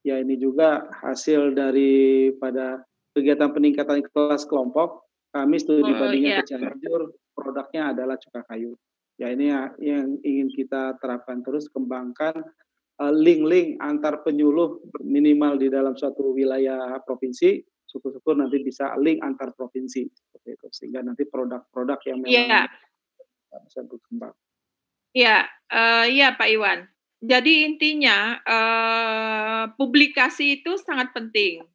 Ya, ini juga hasil daripada kegiatan peningkatan kelas kelompok. Kami studi bandingnya ke Cianjur, produknya adalah cuka kayu. Ya, ini yang ingin kita terapkan terus, kembangkan link-link antar penyuluh minimal di dalam suatu wilayah provinsi, syukur-syukur nanti bisa link antar provinsi seperti itu, sehingga nanti produk-produk yang memang bisa berkembang. Iya Pak Iwan. Jadi intinya publikasi itu sangat penting.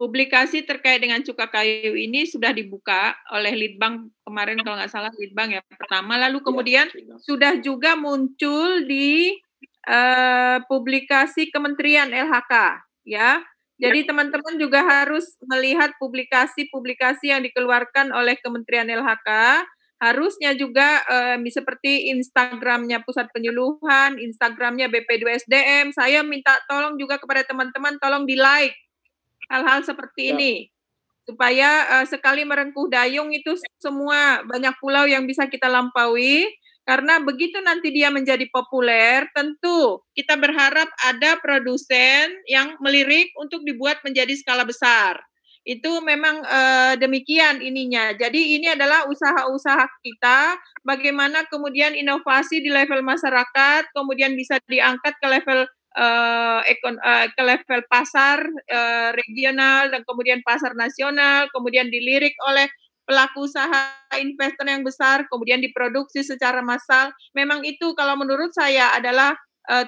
Publikasi terkait dengan cuka kayu ini sudah dibuka oleh Litbang kemarin kalau nggak salah, Litbang ya pertama, lalu kemudian sudah juga muncul di publikasi Kementerian LHK ya. Jadi teman-teman juga harus melihat publikasi-publikasi yang dikeluarkan oleh Kementerian LHK. Harusnya juga seperti Instagramnya Pusat Penyuluhan, Instagramnya BP2SDM. Saya minta tolong juga kepada teman-teman, tolong di-like hal-hal seperti ini. Supaya sekali merengkuh dayung itu semua banyak pulau yang bisa kita lampaui. Karena begitu nanti dia menjadi populer, tentu kita berharap ada produsen yang melirik untuk dibuat menjadi skala besar. Itu memang demikian ininya. Jadi ini adalah usaha-usaha kita, bagaimana kemudian inovasi di level masyarakat, kemudian bisa diangkat ke level pasar regional, dan kemudian pasar nasional, kemudian dilirik oleh pelaku usaha investor yang besar, kemudian diproduksi secara massal. Memang itu kalau menurut saya adalah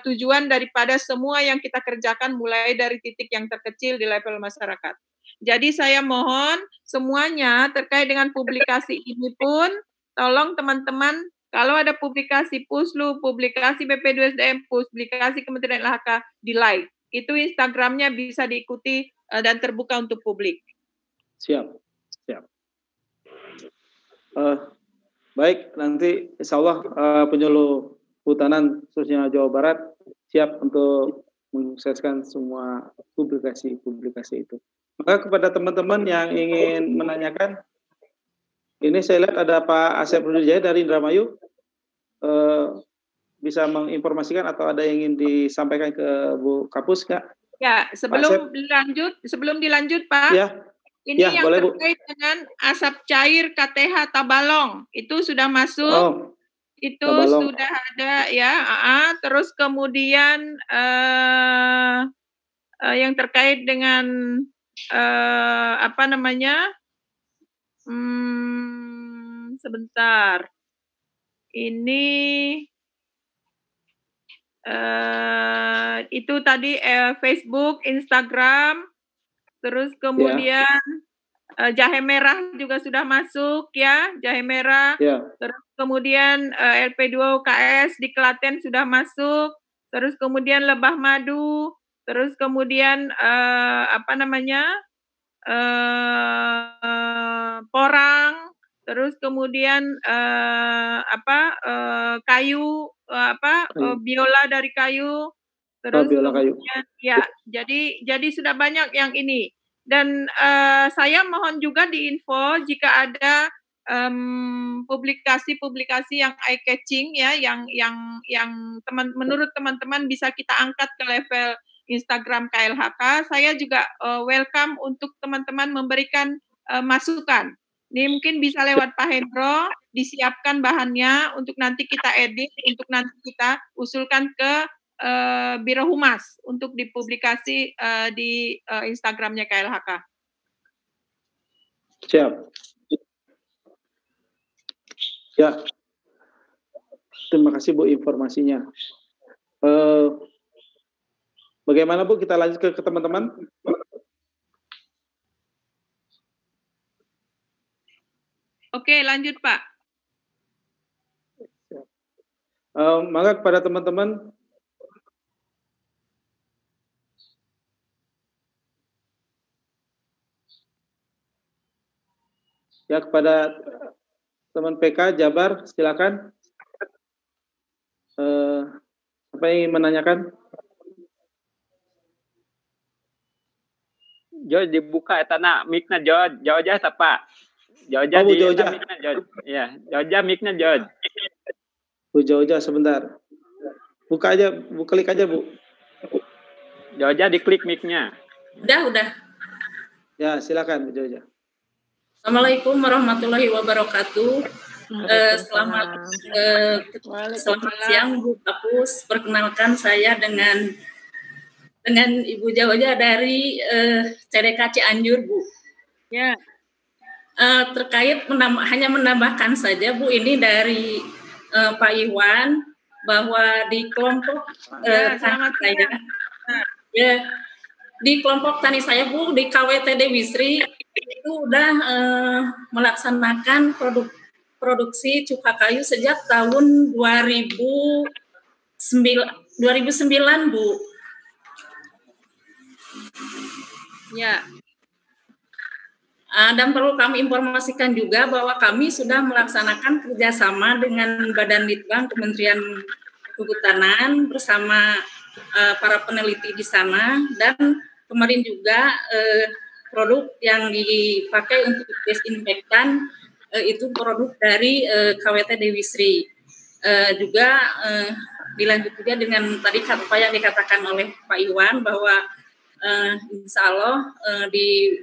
tujuan daripada semua yang kita kerjakan mulai dari titik yang terkecil di level masyarakat. Jadi saya mohon semuanya terkait dengan publikasi ini pun, tolong teman-teman, kalau ada publikasi Puslu, publikasi BP2SDM, publikasi Kementerian LHK, di-like. Itu Instagramnya bisa diikuti dan terbuka untuk publik. Siap. Baik, nanti insya Allah penyuluh hutanan khususnya Jawa Barat siap untuk mensukseskan semua publikasi itu. Maka kepada teman-teman yang ingin menanyakan, ini saya lihat ada Pak Asep Rudijaya dari Indramayu, bisa menginformasikan atau ada yang ingin disampaikan ke Bu Kapus, Kak? Ya, sebelum dilanjut Pak. Ya. Ini yang terkait dengan asap cair KTH Tabalong, itu sudah masuk Itu Tabalong. sudah ada ya. Terus kemudian yang terkait dengan apa namanya? Sebentar. Ini itu tadi Facebook, Instagram, terus kemudian jahe merah juga sudah masuk ya, jahe merah. Terus kemudian LP2 UKS di Klaten sudah masuk. Terus kemudian lebah madu. Terus kemudian apa namanya? Porang. Terus kemudian kayu biola dari kayu. Terus kemudian ya, jadi sudah banyak yang ini. Dan saya mohon juga diinfo jika ada publikasi-publikasi yang eye catching ya, yang menurut teman-teman bisa kita angkat ke level Instagram KLHK. Saya juga welcome untuk teman-teman memberikan masukan. Ini mungkin bisa lewat Pak Hendro, disiapkan bahannya untuk nanti kita edit, untuk nanti kita usulkan ke Biro Humas untuk dipublikasi di Instagramnya KLHK. Siap. Ya, terima kasih Bu informasinya. Bagaimana Bu, kita lanjut ke teman-teman? Oke, lanjut Pak. Maka kepada teman-teman, ya kepada teman PK Jabar, silakan. Apa yang ingin menanyakan? Jo dibuka etana mic-na Jo aja Pak. Joja di mic-na Jo. Iya, Joja mic-na Jo. Bu Joja sebentar. Buka aja, klik aja Bu. Joja diklik mic-nya. Udah. Ya, silakan Bu Joja. Assalamualaikum warahmatullahi wabarakatuh. Selamat siang Bu Kapus. Perkenalkan saya dengan Ibu Joja dari CDK Cianjur Bu. Ya. Terkait hanya menambahkan saja Bu, ini dari Pak Iwan bahwa di kelompok tani saya, di kelompok tani saya Bu, di KWT Dewi Sri itu udah melaksanakan produksi cuka kayu sejak tahun 2009 Bu. Ya. Dan perlu kami informasikan juga bahwa kami sudah melaksanakan kerjasama dengan Badan Litbang Kementerian Kehutanan bersama para peneliti di sana, dan kemarin juga produk yang dipakai untuk desinfektan itu produk dari KWT Dewi Sri. Juga dilanjut juga dengan tadi apa yang dikatakan oleh Pak Iwan bahwa insya Allah di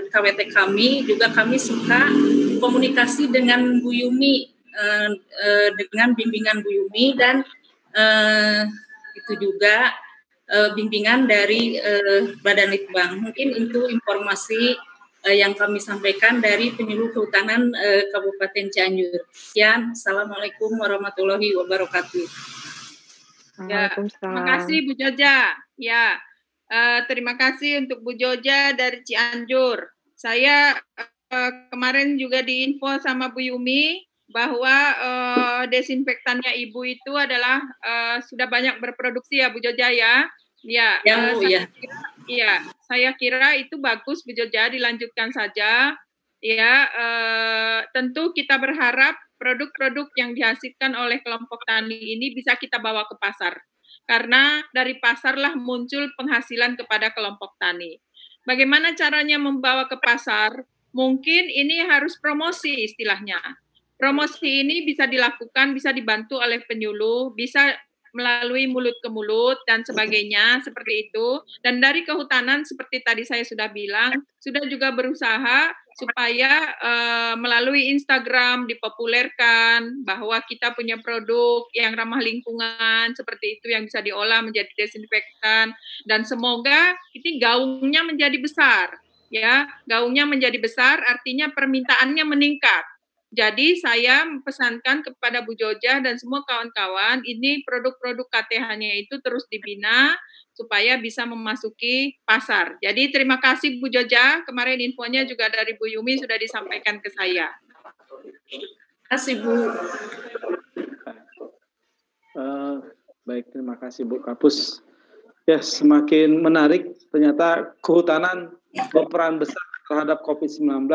KWT kami juga kami suka komunikasi dengan Bu Yumi, dengan bimbingan Bu Yumi, dan itu juga bimbingan dari Badan Litbang. Mungkin itu informasi yang kami sampaikan dari Penyuluh Kehutanan Kabupaten Cianjur. Sekian, Assalamualaikum warahmatullahi wabarakatuh. Ya, terima kasih Bu Joja. Ya. Terima kasih untuk Bu Joja dari Cianjur. Saya kemarin juga diinfo sama Bu Yumi bahwa desinfektannya Ibu itu adalah sudah banyak berproduksi ya Bu Joja ya. Ya, saya kira itu bagus Bu Joja, dilanjutkan saja. Ya, tentu kita berharap produk-produk yang dihasilkan oleh kelompok tani ini bisa kita bawa ke pasar. Karena dari pasarlah muncul penghasilan kepada kelompok tani. Bagaimana caranya membawa ke pasar? Mungkin ini harus promosi istilahnya. Promosi ini bisa dilakukan, bisa dibantu oleh penyuluh, bisa melalui mulut ke mulut dan sebagainya seperti itu. Dan dari kehutanan seperti tadi saya sudah bilang, sudah juga berusaha supaya melalui Instagram dipopulerkan bahwa kita punya produk yang ramah lingkungan seperti itu yang bisa diolah menjadi desinfektan, dan semoga ini gaungnya menjadi besar. Ya, gaungnya menjadi besar artinya permintaannya meningkat. Jadi saya pesankan kepada Bu Joja dan semua kawan-kawan, ini produk-produk KTH-nya itu terus dibina supaya bisa memasuki pasar. Jadi terima kasih Bu Joja, kemarin infonya juga dari Bu Yumi sudah disampaikan ke saya. Terima kasih Bu. Baik, terima kasih Bu Kapus. Ya, semakin menarik ternyata kehutanan berperan besar terhadap COVID-19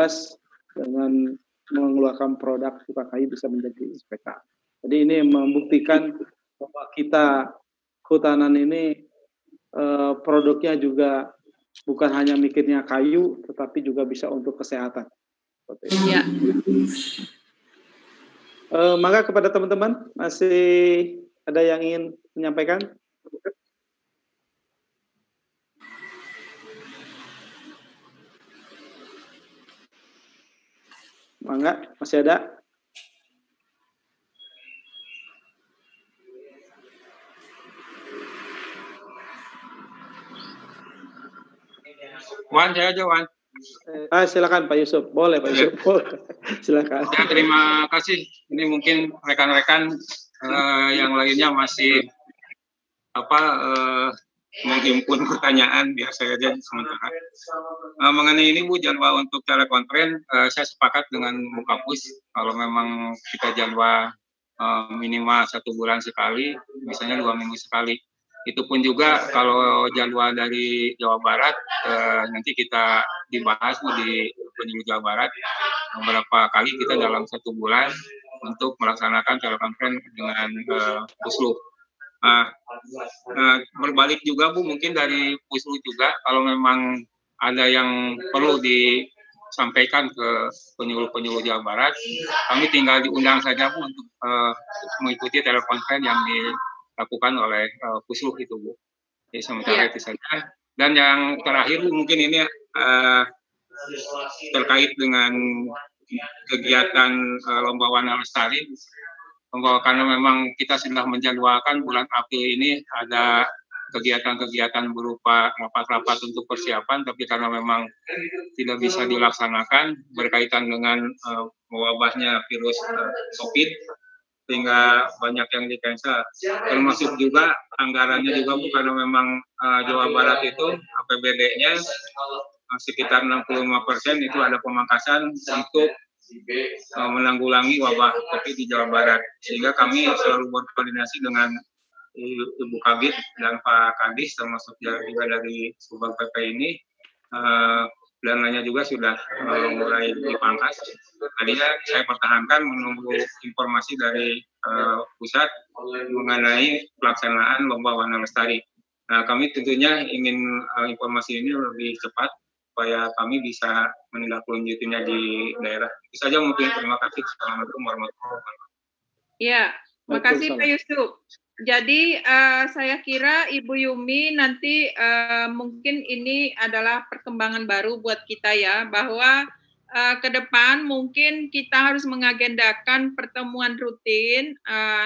dengan mengeluarkan produk suka kayu bisa menjadi SPK. Jadi ini membuktikan bahwa kita kehutanan ini produknya juga bukan hanya mikirnya kayu, tetapi juga bisa untuk kesehatan. Ya. Maka kepada teman-teman masih ada yang ingin menyampaikan? Mangga, masih ada? Wan, saya aja Wan. Silakan Pak Yusuf, boleh Pak Yusuf, silakan. Ya, terima kasih. Ini mungkin rekan-rekan yang lainnya masih menghimpun pertanyaan, biar saya aja sementara. Mengenai ini Bu, jadwal untuk telekonferensi, saya sepakat dengan Bu Kapus, kalau memang kita jadwal minimal 1 bulan sekali, misalnya 2 minggu sekali. Itu pun juga kalau jadwal dari Jawa Barat, nanti kita dibahas di Penyuluh Jawa Barat, beberapa kali kita dalam 1 bulan untuk melaksanakan telekonferensi dengan Puslu. Berbalik juga Bu, mungkin dari Puslu juga, kalau memang ada yang perlu disampaikan ke penyuluh-penyuluh Jawa Barat, kami tinggal diundang saja Bu untuk mengikuti telekonferensi yang dilakukan oleh Puslu itu Bu. Jadi sementara itu saja. Dan yang terakhir Bu, mungkin ini terkait dengan kegiatan Lomba Warna Lestari. Karena memang kita sudah menjadwalkan bulan April ini ada kegiatan-kegiatan berupa rapat-rapat untuk persiapan, tapi karena memang tidak bisa dilaksanakan berkaitan dengan wabahnya virus COVID, sehingga banyak yang di-cancel. Termasuk juga anggarannya juga Bu, karena memang Jawa Barat itu APBD-nya sekitar 65% itu ada pemangkasan untuk menanggulangi wabah COVID di Jawa Barat, sehingga kami selalu berkoordinasi dengan Ibu Kabid dan Pak Kadis, termasuk juga dari Subang PP ini, dananya juga sudah mulai dipangkas. Tadinya saya pertahankan menunggu informasi dari pusat mengenai pelaksanaan Lomba Warna Lestari. Nah, kami tentunya ingin informasi ini lebih cepat supaya kami bisa menindaklanjutinya di daerah. Itu saja mungkin. Terima kasih. Assalamualaikum warahmatullahi wabarakatuh. Ya, makasih Pak Yusuf. Jadi saya kira Ibu Yumi nanti mungkin ini adalah perkembangan baru buat kita ya, bahwa ke depan mungkin kita harus mengagendakan pertemuan rutin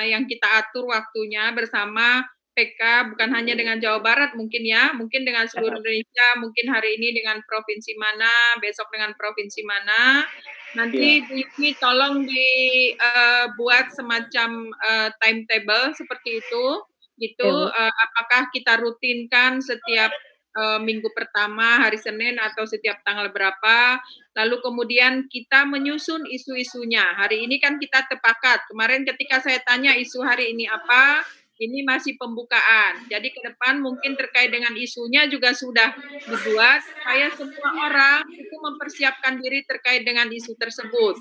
yang kita atur waktunya bersama PK, bukan hanya dengan Jawa Barat mungkin ya, mungkin dengan seluruh Indonesia, mungkin hari ini dengan provinsi mana, besok dengan provinsi mana. Nanti ini tolong dibuat semacam timetable seperti itu, gitu. Apakah kita rutinkan setiap minggu pertama hari Senin atau setiap tanggal berapa, lalu kemudian kita menyusun isu-isunya. Hari ini kan kita sepakat, kemarin ketika saya tanya isu hari ini apa, ini masih pembukaan. Jadi ke depan mungkin terkait dengan isunya juga sudah dibuat, supaya semua orang itu mempersiapkan diri terkait dengan isu tersebut.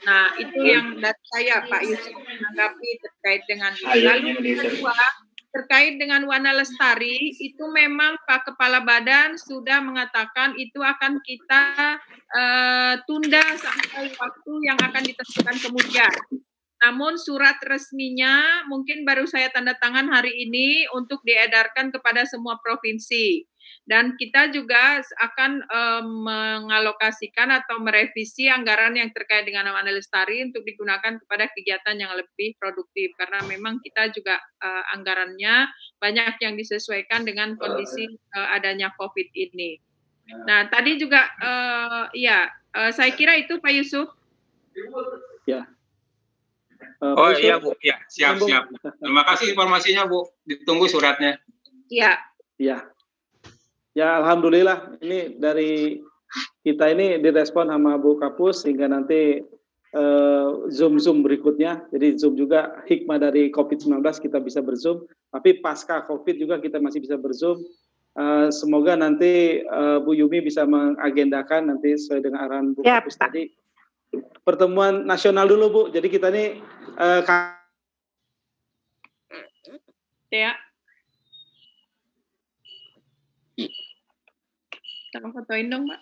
Nah, itu yang dari saya Pak Yusuf menanggapi terkait dengan itu. Lalu kedua, terkait dengan Warna Lestari, itu memang Pak Kepala Badan sudah mengatakan itu akan kita tunda sampai waktu yang akan ditentukan kemudian. Namun surat resminya mungkin baru saya tanda tangan hari ini untuk diedarkan kepada semua provinsi. Dan kita juga akan mengalokasikan atau merevisi anggaran yang terkait dengan Amanah Lestari untuk digunakan kepada kegiatan yang lebih produktif. Karena memang kita juga anggarannya banyak yang disesuaikan dengan kondisi adanya COVID ini. Nah, tadi juga saya kira itu Pak Yusuf. Ya. Oh iya Bu, ya siap. Terima kasih informasinya Bu. Ditunggu suratnya. Iya. Ya. Ya alhamdulillah ini dari kita ini direspon sama Bu Kapus sehingga nanti Zoom berikutnya. Jadi Zoom juga hikmah dari COVID-19 kita bisa berzoom. Tapi pasca COVID juga kita masih bisa berzoom. Semoga nanti Bu Yumi bisa mengagendakan nanti sesuai dengan arahan Bu Kapus tadi. Pertemuan nasional dulu Bu. Jadi kita ini ya. Tolong fotoin dong, Mbak.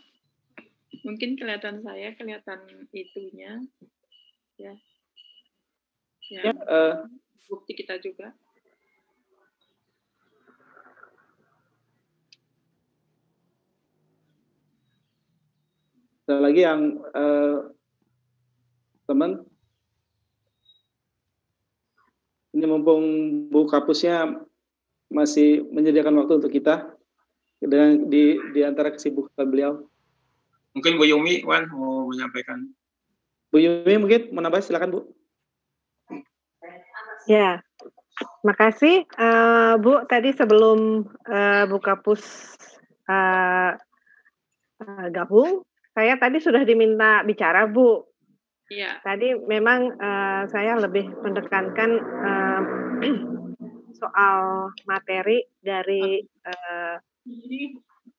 Mungkin kelihatan saya, kelihatan itunya. Ya. Bukti kita juga. Ada lagi yang teman, ini mumpung Bu Kapusnya masih menyediakan waktu untuk kita dengan di antara kesibukan beliau. Mungkin Bu Yumi Wan mau menyampaikan. Bu Yumi mungkin mau nambah, silakan Bu. Ya, makasih Bu. Tadi sebelum Bu Kapus gabung, saya tadi sudah diminta bicara Bu. Iya. Tadi memang saya lebih menekankan soal materi dari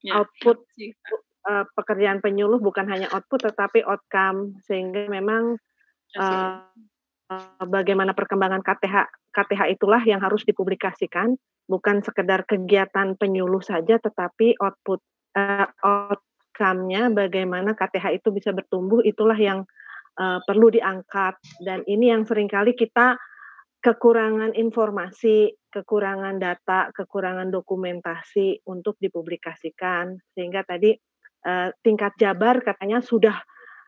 output pekerjaan penyuluh, bukan hanya output tetapi outcome, sehingga memang bagaimana perkembangan KTH itulah yang harus dipublikasikan, bukan sekedar kegiatan penyuluh saja tetapi outcome-nya bagaimana KTH itu bisa bertumbuh, itulah yang perlu diangkat. Dan ini yang seringkali kita kekurangan informasi, kekurangan data, kekurangan dokumentasi untuk dipublikasikan. Sehingga tadi tingkat Jabar katanya sudah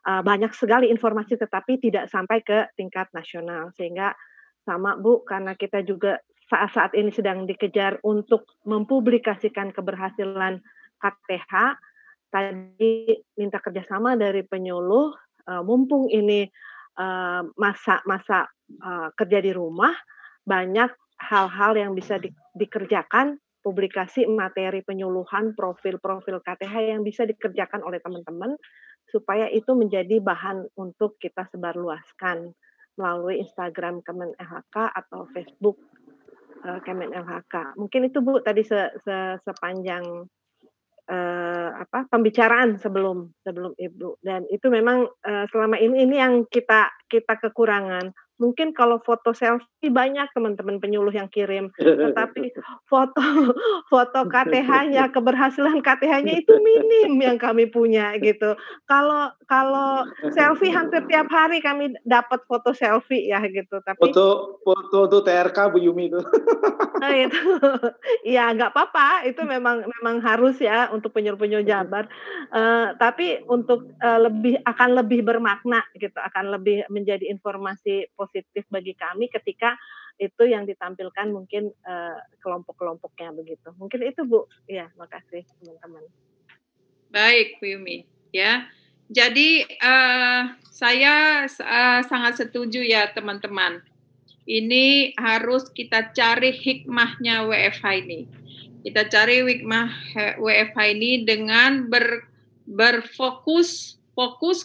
banyak sekali informasi tetapi tidak sampai ke tingkat nasional. Sehingga sama Bu, karena kita juga saat ini sedang dikejar untuk mempublikasikan keberhasilan KTH, tadi minta kerjasama dari penyuluh. Mumpung ini masa kerja di rumah, banyak hal-hal yang bisa dikerjakan, publikasi materi penyuluhan, profil-profil KTH yang bisa dikerjakan oleh teman-teman, supaya itu menjadi bahan untuk kita sebarluaskan melalui Instagram Kemen LHK atau Facebook Kemen LHK. Mungkin itu Bu tadi sepanjang pembicaraan sebelum Ibu, dan itu memang selama ini yang kita kekurangan. Mungkin kalau foto selfie banyak teman-teman penyuluh yang kirim, tetapi foto KTH-nya, keberhasilan KTH-nya itu minim yang kami punya gitu. Kalau selfie hampir tiap hari kami dapat foto selfie ya gitu. Tapi foto TRK Bu Yumi itu. Nah, itu ya nggak apa-apa, itu memang harus ya untuk penyuluh-penyuluh Jabar. Tapi untuk akan lebih bermakna gitu, akan lebih menjadi informasi positif bagi kami ketika itu yang ditampilkan mungkin kelompok-kelompoknya begitu. Mungkin itu Bu. Ya, makasih teman-teman. Baik Bu Yumi ya. Jadi saya sangat setuju ya teman-teman. Ini harus kita cari hikmahnya WFH ini. Kita cari hikmah WFH ini dengan berfokus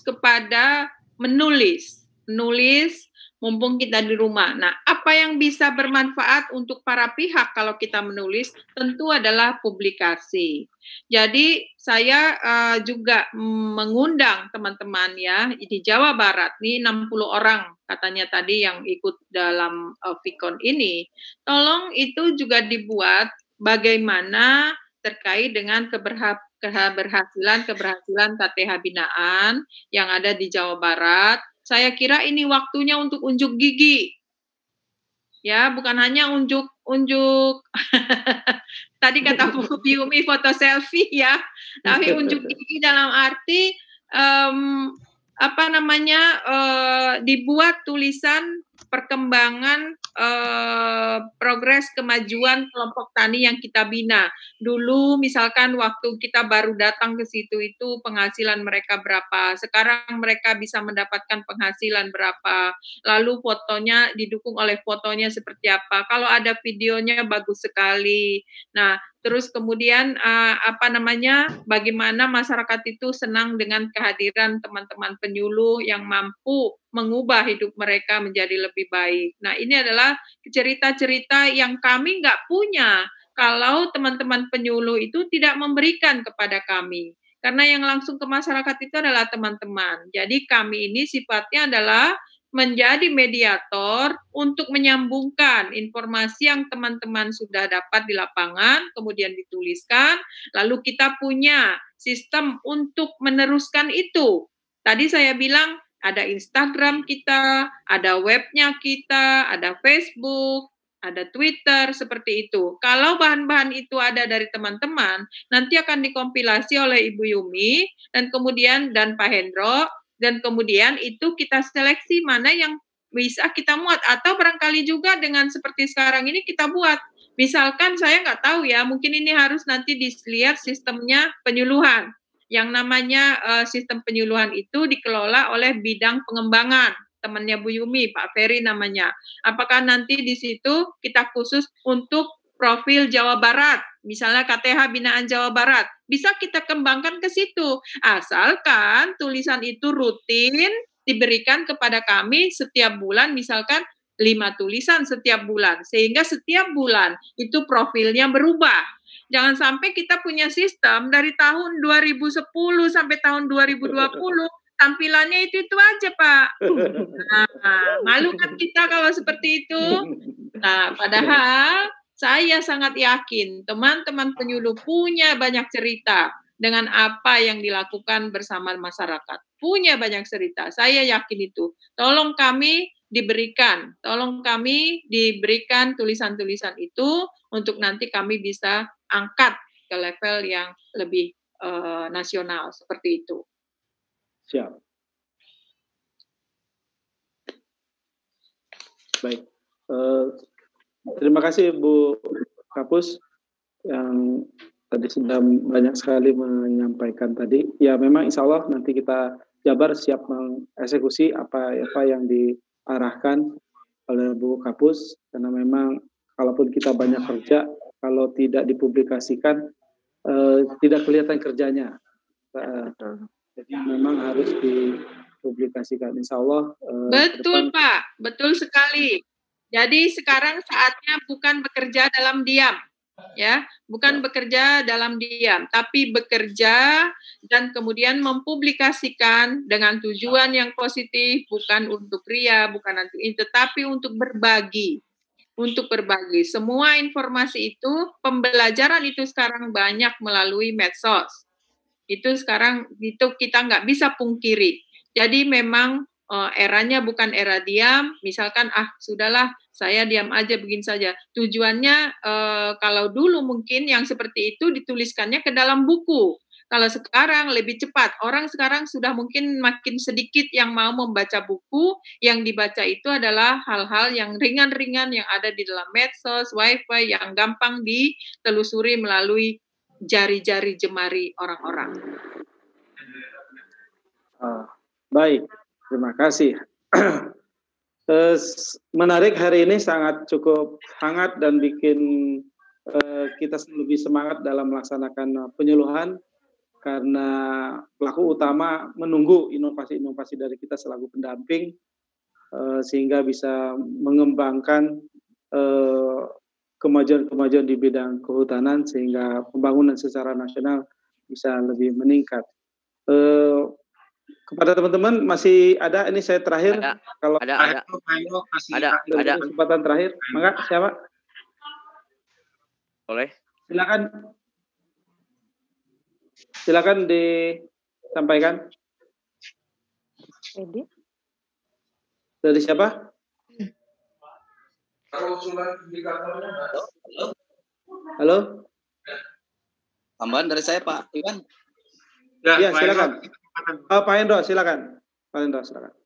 kepada menulis mumpung kita di rumah. Nah, apa yang bisa bermanfaat untuk para pihak kalau kita menulis tentu adalah publikasi. Jadi saya juga mengundang teman-teman ya di Jawa Barat, nih 60 orang katanya tadi yang ikut dalam Vicon ini. Tolong itu juga dibuat bagaimana terkait dengan keberhasilan KTH binaan yang ada di Jawa Barat, Saya kira ini waktunya untuk unjuk gigi. Ya, bukan hanya unjuk tadi kata Bu Yumi foto selfie ya, tapi unjuk gigi dalam arti dibuat tulisan perkembangan progres kemajuan kelompok tani yang kita bina. Dulu misalkan waktu kita baru datang ke situ itu penghasilan mereka berapa, sekarang mereka bisa mendapatkan penghasilan berapa, lalu fotonya didukung oleh fotonya seperti apa. Kalau ada videonya bagus sekali. Nah, terus kemudian bagaimana masyarakat itu senang dengan kehadiran teman-teman penyuluh yang mampu mengubah hidup mereka menjadi lebih baik. Nah, ini adalah cerita-cerita yang kami nggak punya kalau teman-teman penyuluh itu tidak memberikan kepada kami. Karena yang langsung ke masyarakat itu adalah teman-teman. Jadi kami ini sifatnya adalah menjadi mediator untuk menyambungkan informasi yang teman-teman sudah dapat di lapangan, kemudian dituliskan, lalu kita punya sistem untuk meneruskan itu. Tadi saya bilang ada Instagram kita, ada webnya kita, ada Facebook, ada Twitter, seperti itu. Kalau bahan-bahan itu ada dari teman-teman, nanti akan dikompilasi oleh Ibu Yumi, dan kemudian Pak Hendro, dan kemudian itu kita seleksi mana yang bisa kita muat, atau barangkali juga dengan seperti sekarang ini kita buat. Misalkan saya nggak tahu ya, mungkin ini harus nanti dilihat sistemnya penyuluhan. Yang namanya sistem penyuluhan itu dikelola oleh bidang pengembangan, temannya Bu Yumi, Pak Ferry namanya. Apakah nanti di situ kita khusus untuk profil Jawa Barat, misalnya KTH Binaan Jawa Barat, bisa kita kembangkan ke situ, asalkan tulisan itu rutin diberikan kepada kami setiap bulan, misalkan 5 tulisan setiap bulan, sehingga setiap bulan itu profilnya berubah. Jangan sampai kita punya sistem dari tahun 2010 sampai tahun 2020, tampilannya itu aja, Pak. Nah, malu kan kita kalau seperti itu. Nah, padahal saya sangat yakin teman-teman penyuluh punya banyak cerita dengan apa yang dilakukan bersama masyarakat. Punya banyak cerita, saya yakin itu. Tolong kami diberikan tulisan-tulisan itu untuk nanti kami bisa angkat ke level yang lebih nasional, seperti itu. Siap. Baik. Terima kasih Bu Kapus yang tadi sudah banyak sekali menyampaikan tadi. Ya memang insya Allah nanti kita Jabar siap mengeksekusi apa yang diarahkan oleh Bu Kapus, karena memang kalaupun kita banyak kerja, kalau tidak dipublikasikan tidak kelihatan kerjanya. Jadi memang harus dipublikasikan, insya Allah. Betul Pak, betul sekali. Jadi sekarang saatnya bukan bekerja dalam diam, ya, bukan bekerja dalam diam, tapi bekerja dan kemudian mempublikasikan dengan tujuan yang positif, bukan untuk ria, bukan untuk itu, tetapi untuk berbagi. Untuk berbagi semua informasi itu, pembelajaran itu sekarang banyak melalui medsos. Itu sekarang itu kita nggak bisa pungkiri. Jadi memang eranya bukan era diam, misalkan sudahlah saya diam aja begini saja. Tujuannya kalau dulu mungkin yang seperti itu dituliskannya ke dalam buku. Kalau sekarang lebih cepat, orang sekarang sudah mungkin makin sedikit yang mau membaca buku, yang dibaca itu adalah hal-hal yang ringan-ringan yang ada di dalam medsos, wifi, yang gampang ditelusuri melalui jari-jari jemari orang-orang. Baik, terima kasih. Menarik, hari ini sangat cukup hangat dan bikin kita lebih semangat dalam melaksanakan penyuluhan, karena pelaku utama menunggu inovasi-inovasi dari kita selaku pendamping, sehingga bisa mengembangkan kemajuan-kemajuan di bidang kehutanan, sehingga pembangunan secara nasional bisa lebih meningkat. Kepada teman-teman masih ada, ini saya terakhir, kalau ada kesempatan terakhir, maka siapa? Boleh. Silakan disampaikan. Dari siapa? Halo? Tambahan dari saya Pak Iwan. Ya, silakan. Pak Hendro, silakan. Pak Hendro, silakan.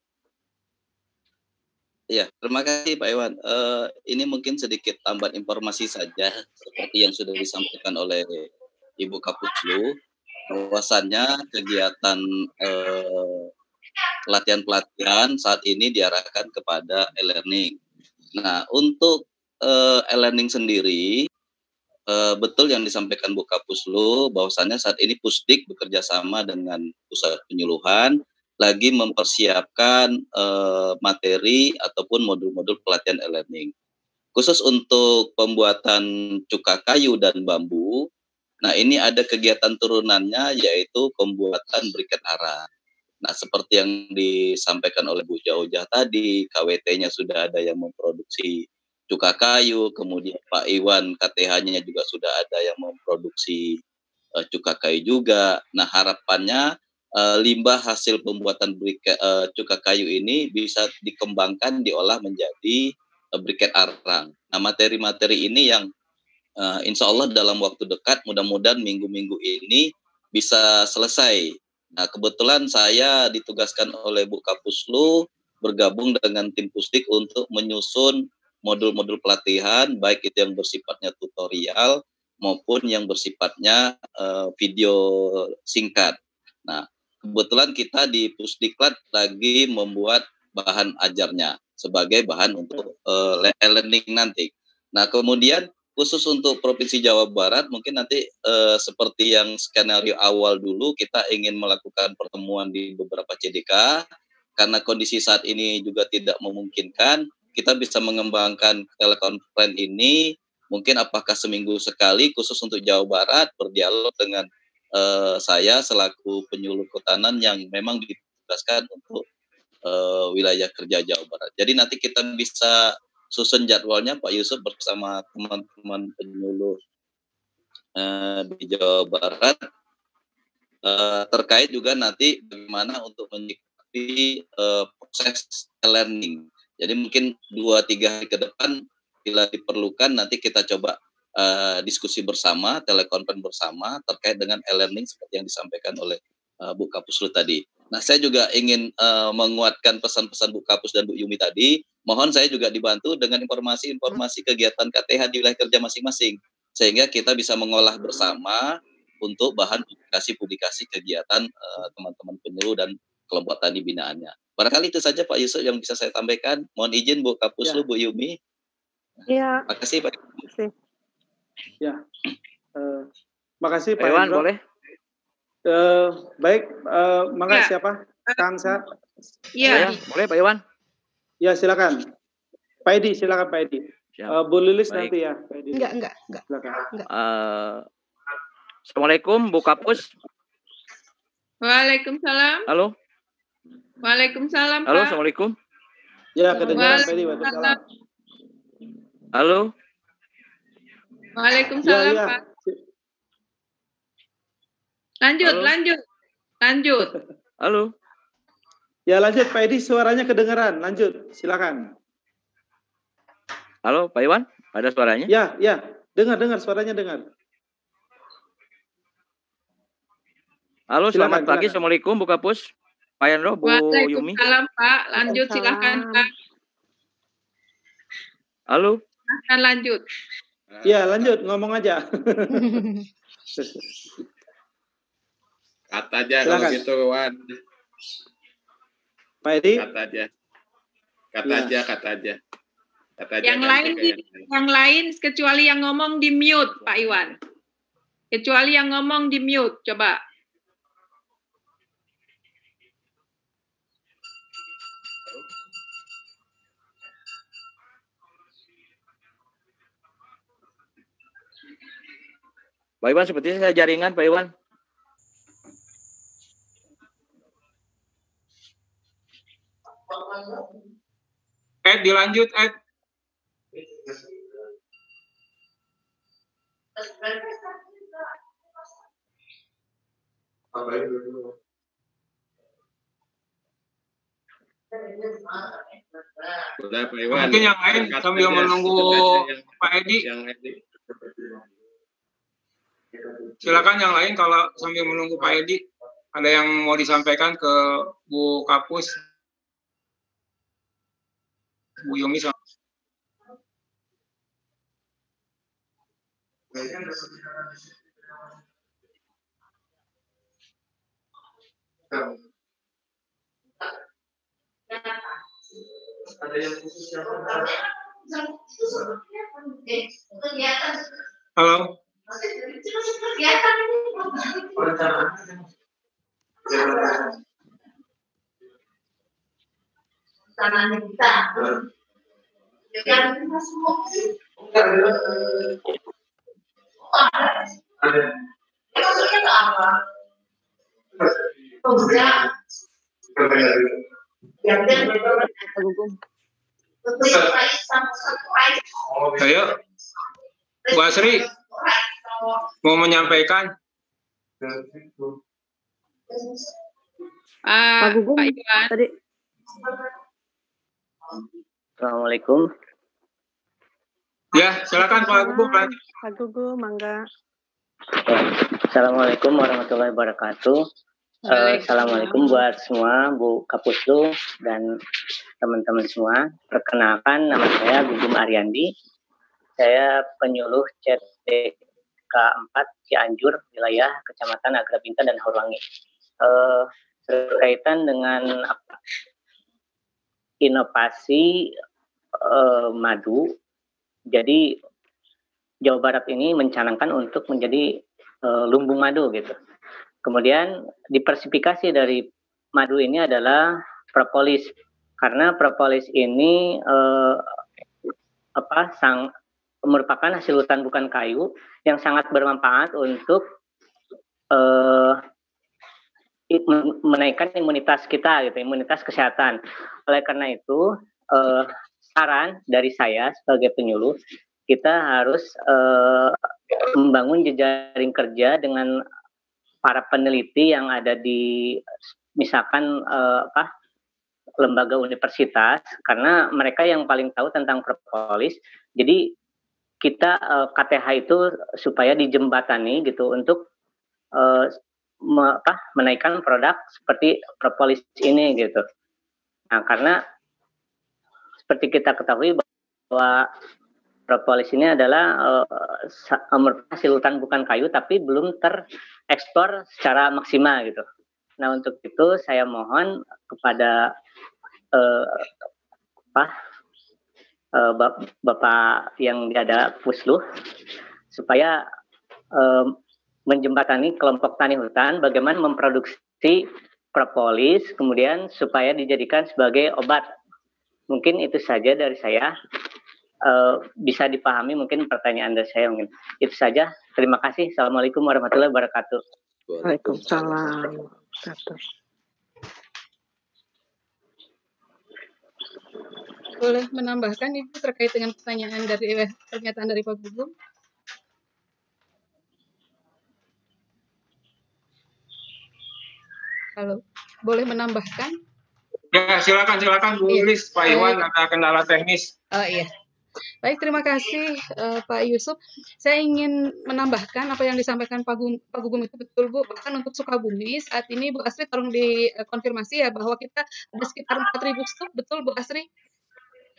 Iya, terima kasih Pak Iwan. Ini mungkin sedikit tambahan informasi saja seperti yang sudah disampaikan oleh Ibu Kapuslu, bahwasannya kegiatan pelatihan-pelatihan saat ini diarahkan kepada e-learning. Nah, untuk e-learning sendiri, betul yang disampaikan Bu Kapuslu, bahwasannya saat ini Pusdik bekerja sama dengan Pusat Penyuluhan lagi mempersiapkan materi ataupun modul-modul pelatihan e-learning. Khusus untuk pembuatan cuka kayu dan bambu, nah ini ada kegiatan turunannya yaitu pembuatan briket arang. Nah seperti yang disampaikan oleh Bu Jaujah tadi, KWT-nya sudah ada yang memproduksi cuka kayu, kemudian Pak Iwan KTH-nya juga sudah ada yang memproduksi cuka kayu juga. Nah harapannya limbah hasil pembuatan cuka kayu ini bisa dikembangkan, diolah menjadi briket arang. Nah materi-materi ini yang insya Allah dalam waktu dekat, mudah-mudahan minggu-minggu ini bisa selesai. Nah kebetulan saya ditugaskan oleh Bu Kapuslu bergabung dengan tim Pusdik untuk menyusun modul-modul pelatihan, baik itu yang bersifatnya tutorial maupun yang bersifatnya video singkat. Nah kebetulan kita di Pusdiklat lagi membuat bahan ajarnya sebagai bahan untuk e-learning nanti. Nah kemudian khusus untuk Provinsi Jawa Barat mungkin nanti seperti yang skenario awal dulu kita ingin melakukan pertemuan di beberapa CDK karena kondisi saat ini juga tidak memungkinkan, kita bisa mengembangkan telekonferensi ini mungkin apakah seminggu sekali khusus untuk Jawa Barat berdialog dengan saya selaku penyuluh kehutanan yang memang ditugaskan untuk wilayah kerja Jawa Barat. Jadi nanti kita bisa susun jadwalnya Pak Yusuf bersama teman-teman penyuluh di Jawa Barat terkait juga nanti bagaimana untuk menyikapi proses learning. Jadi mungkin 2-3 hari ke depan bila diperlukan nanti kita coba diskusi bersama, telekonferensi bersama terkait dengan e-learning seperti yang disampaikan oleh Bu Kapuslu tadi. Nah, saya juga ingin menguatkan pesan-pesan Bu Kapus dan Bu Yumi tadi. Mohon saya juga dibantu dengan informasi-informasi kegiatan KTH di wilayah kerja masing-masing, sehingga kita bisa mengolah bersama untuk bahan publikasi kegiatan teman-teman penyuluh dan kelompok tani binaannya. Barangkali itu saja Pak Yusuf yang bisa saya tambahkan. Mohon izin Bu Kapuslu, Bu Yumi. Iya. Makasih Pak. Ya, makasih Pak Iwan, Hendro. boleh? Baik, makasih siapa? Kang Sa? Iya, boleh Pak Iwan. Ya, silakan. Pak Edi, silakan Pak Edi. Bu Lilis Baik. nanti ya. Pak Edi. Enggak. Silakan. Assalamualaikum Bu Kapus. Waalaikumsalam. Halo. Waalaikumsalam, Halo, Pak. Assalamualaikum. Ya, kedengaran Pak Edi. Waalaikumsalam. Halo. Waalaikumsalam, Ya. Pak. Lanjut. Halo. Ya, lanjut Pak Edi, suaranya kedengaran. Lanjut, silakan. Halo, Pak Iwan, ada suaranya? Ya. Dengar suaranya dengar. Halo, Silakan, selamat pagi. silakan. Assalamualaikum Bu Kapus. Pak Hendro, Bu Yumi. Waalaikumsalam, Pak. Lanjut, silakan, Pak. Halo. Silahkan lanjut. Ya, lanjut, ngomong aja. Kata aja Silakan. kalau gitu, Wan. Pak Edi. Kata aja. Yang lain kecuali yang ngomong di mute, Pak Iwan. Kecuali yang ngomong di mute, coba. Pak Iwan, sepertinya saya jaringan, Pak Iwan. Dilanjut, Udah Pak Iwan. Mungkin yang lain sambil menunggu Pak Edi. Silakan yang lain kalau sambil menunggu Pak Edi. Ada yang mau disampaikan ke Bu Kapus, Bu Yumi. Halo. Ayo, Bu Asri mau menyampaikan. Pak Gugum tadi. Assalamualaikum. Ya, silakan Pak Gugum. Pak Gugum, mangga. Assalamualaikum warahmatullahi wabarakatuh. Assalamualaikum buat semua, Bu Kapuslu dan teman-teman semua. Perkenalkan, nama saya Gugum Ariandi. Saya penyuluh CDK 4 Cianjur, wilayah Kecamatan Agrabinta dan Haurwangi. Berkaitan dengan inovasi madu, jadi Jawa Barat ini mencanangkan untuk menjadi lumbung madu gitu. Kemudian diversifikasi dari madu ini adalah propolis, karena propolis ini merupakan hasil hutan bukan kayu yang sangat bermanfaat untuk menaikkan imunitas kita gitu, imunitas kesehatan. Oleh karena itu saran dari saya sebagai penyuluh, kita harus membangun jejaring kerja dengan para peneliti yang ada di misalkan lembaga universitas, karena mereka yang paling tahu tentang propolis. Jadi kita KTH itu supaya dijembatani gitu untuk menaikkan produk seperti propolis ini gitu. Nah, karena seperti kita ketahui bahwa propolis ini adalah hasil hutan bukan kayu, tapi belum terekspor secara maksimal gitu. Nah, untuk itu saya mohon kepada Bapak yang ada Pusluh supaya menjembatani kelompok tani hutan bagaimana memproduksi propolis, kemudian supaya dijadikan sebagai obat. Mungkin itu saja dari saya. Bisa dipahami mungkin pertanyaan dari saya mungkin. Itu saja. Terima kasih. Assalamualaikum warahmatullahi wabarakatuh. Waalaikumsalam. Boleh menambahkan Ibu terkait dengan pertanyaan dari pernyataan dari Pak Gugum? Halo, boleh menambahkan? Ya, silakan Bu Ilis, Pak Iwan, ada kendala teknis. Iya. Baik, terima kasih Pak Yusuf. Saya ingin menambahkan apa yang disampaikan Pak Gugum itu betul, Bu. Bahkan untuk Sukabumi, saat ini Bu Asri tolong dikonfirmasi ya bahwa kita ada sekitar 4.000 stok, betul Bu Asri?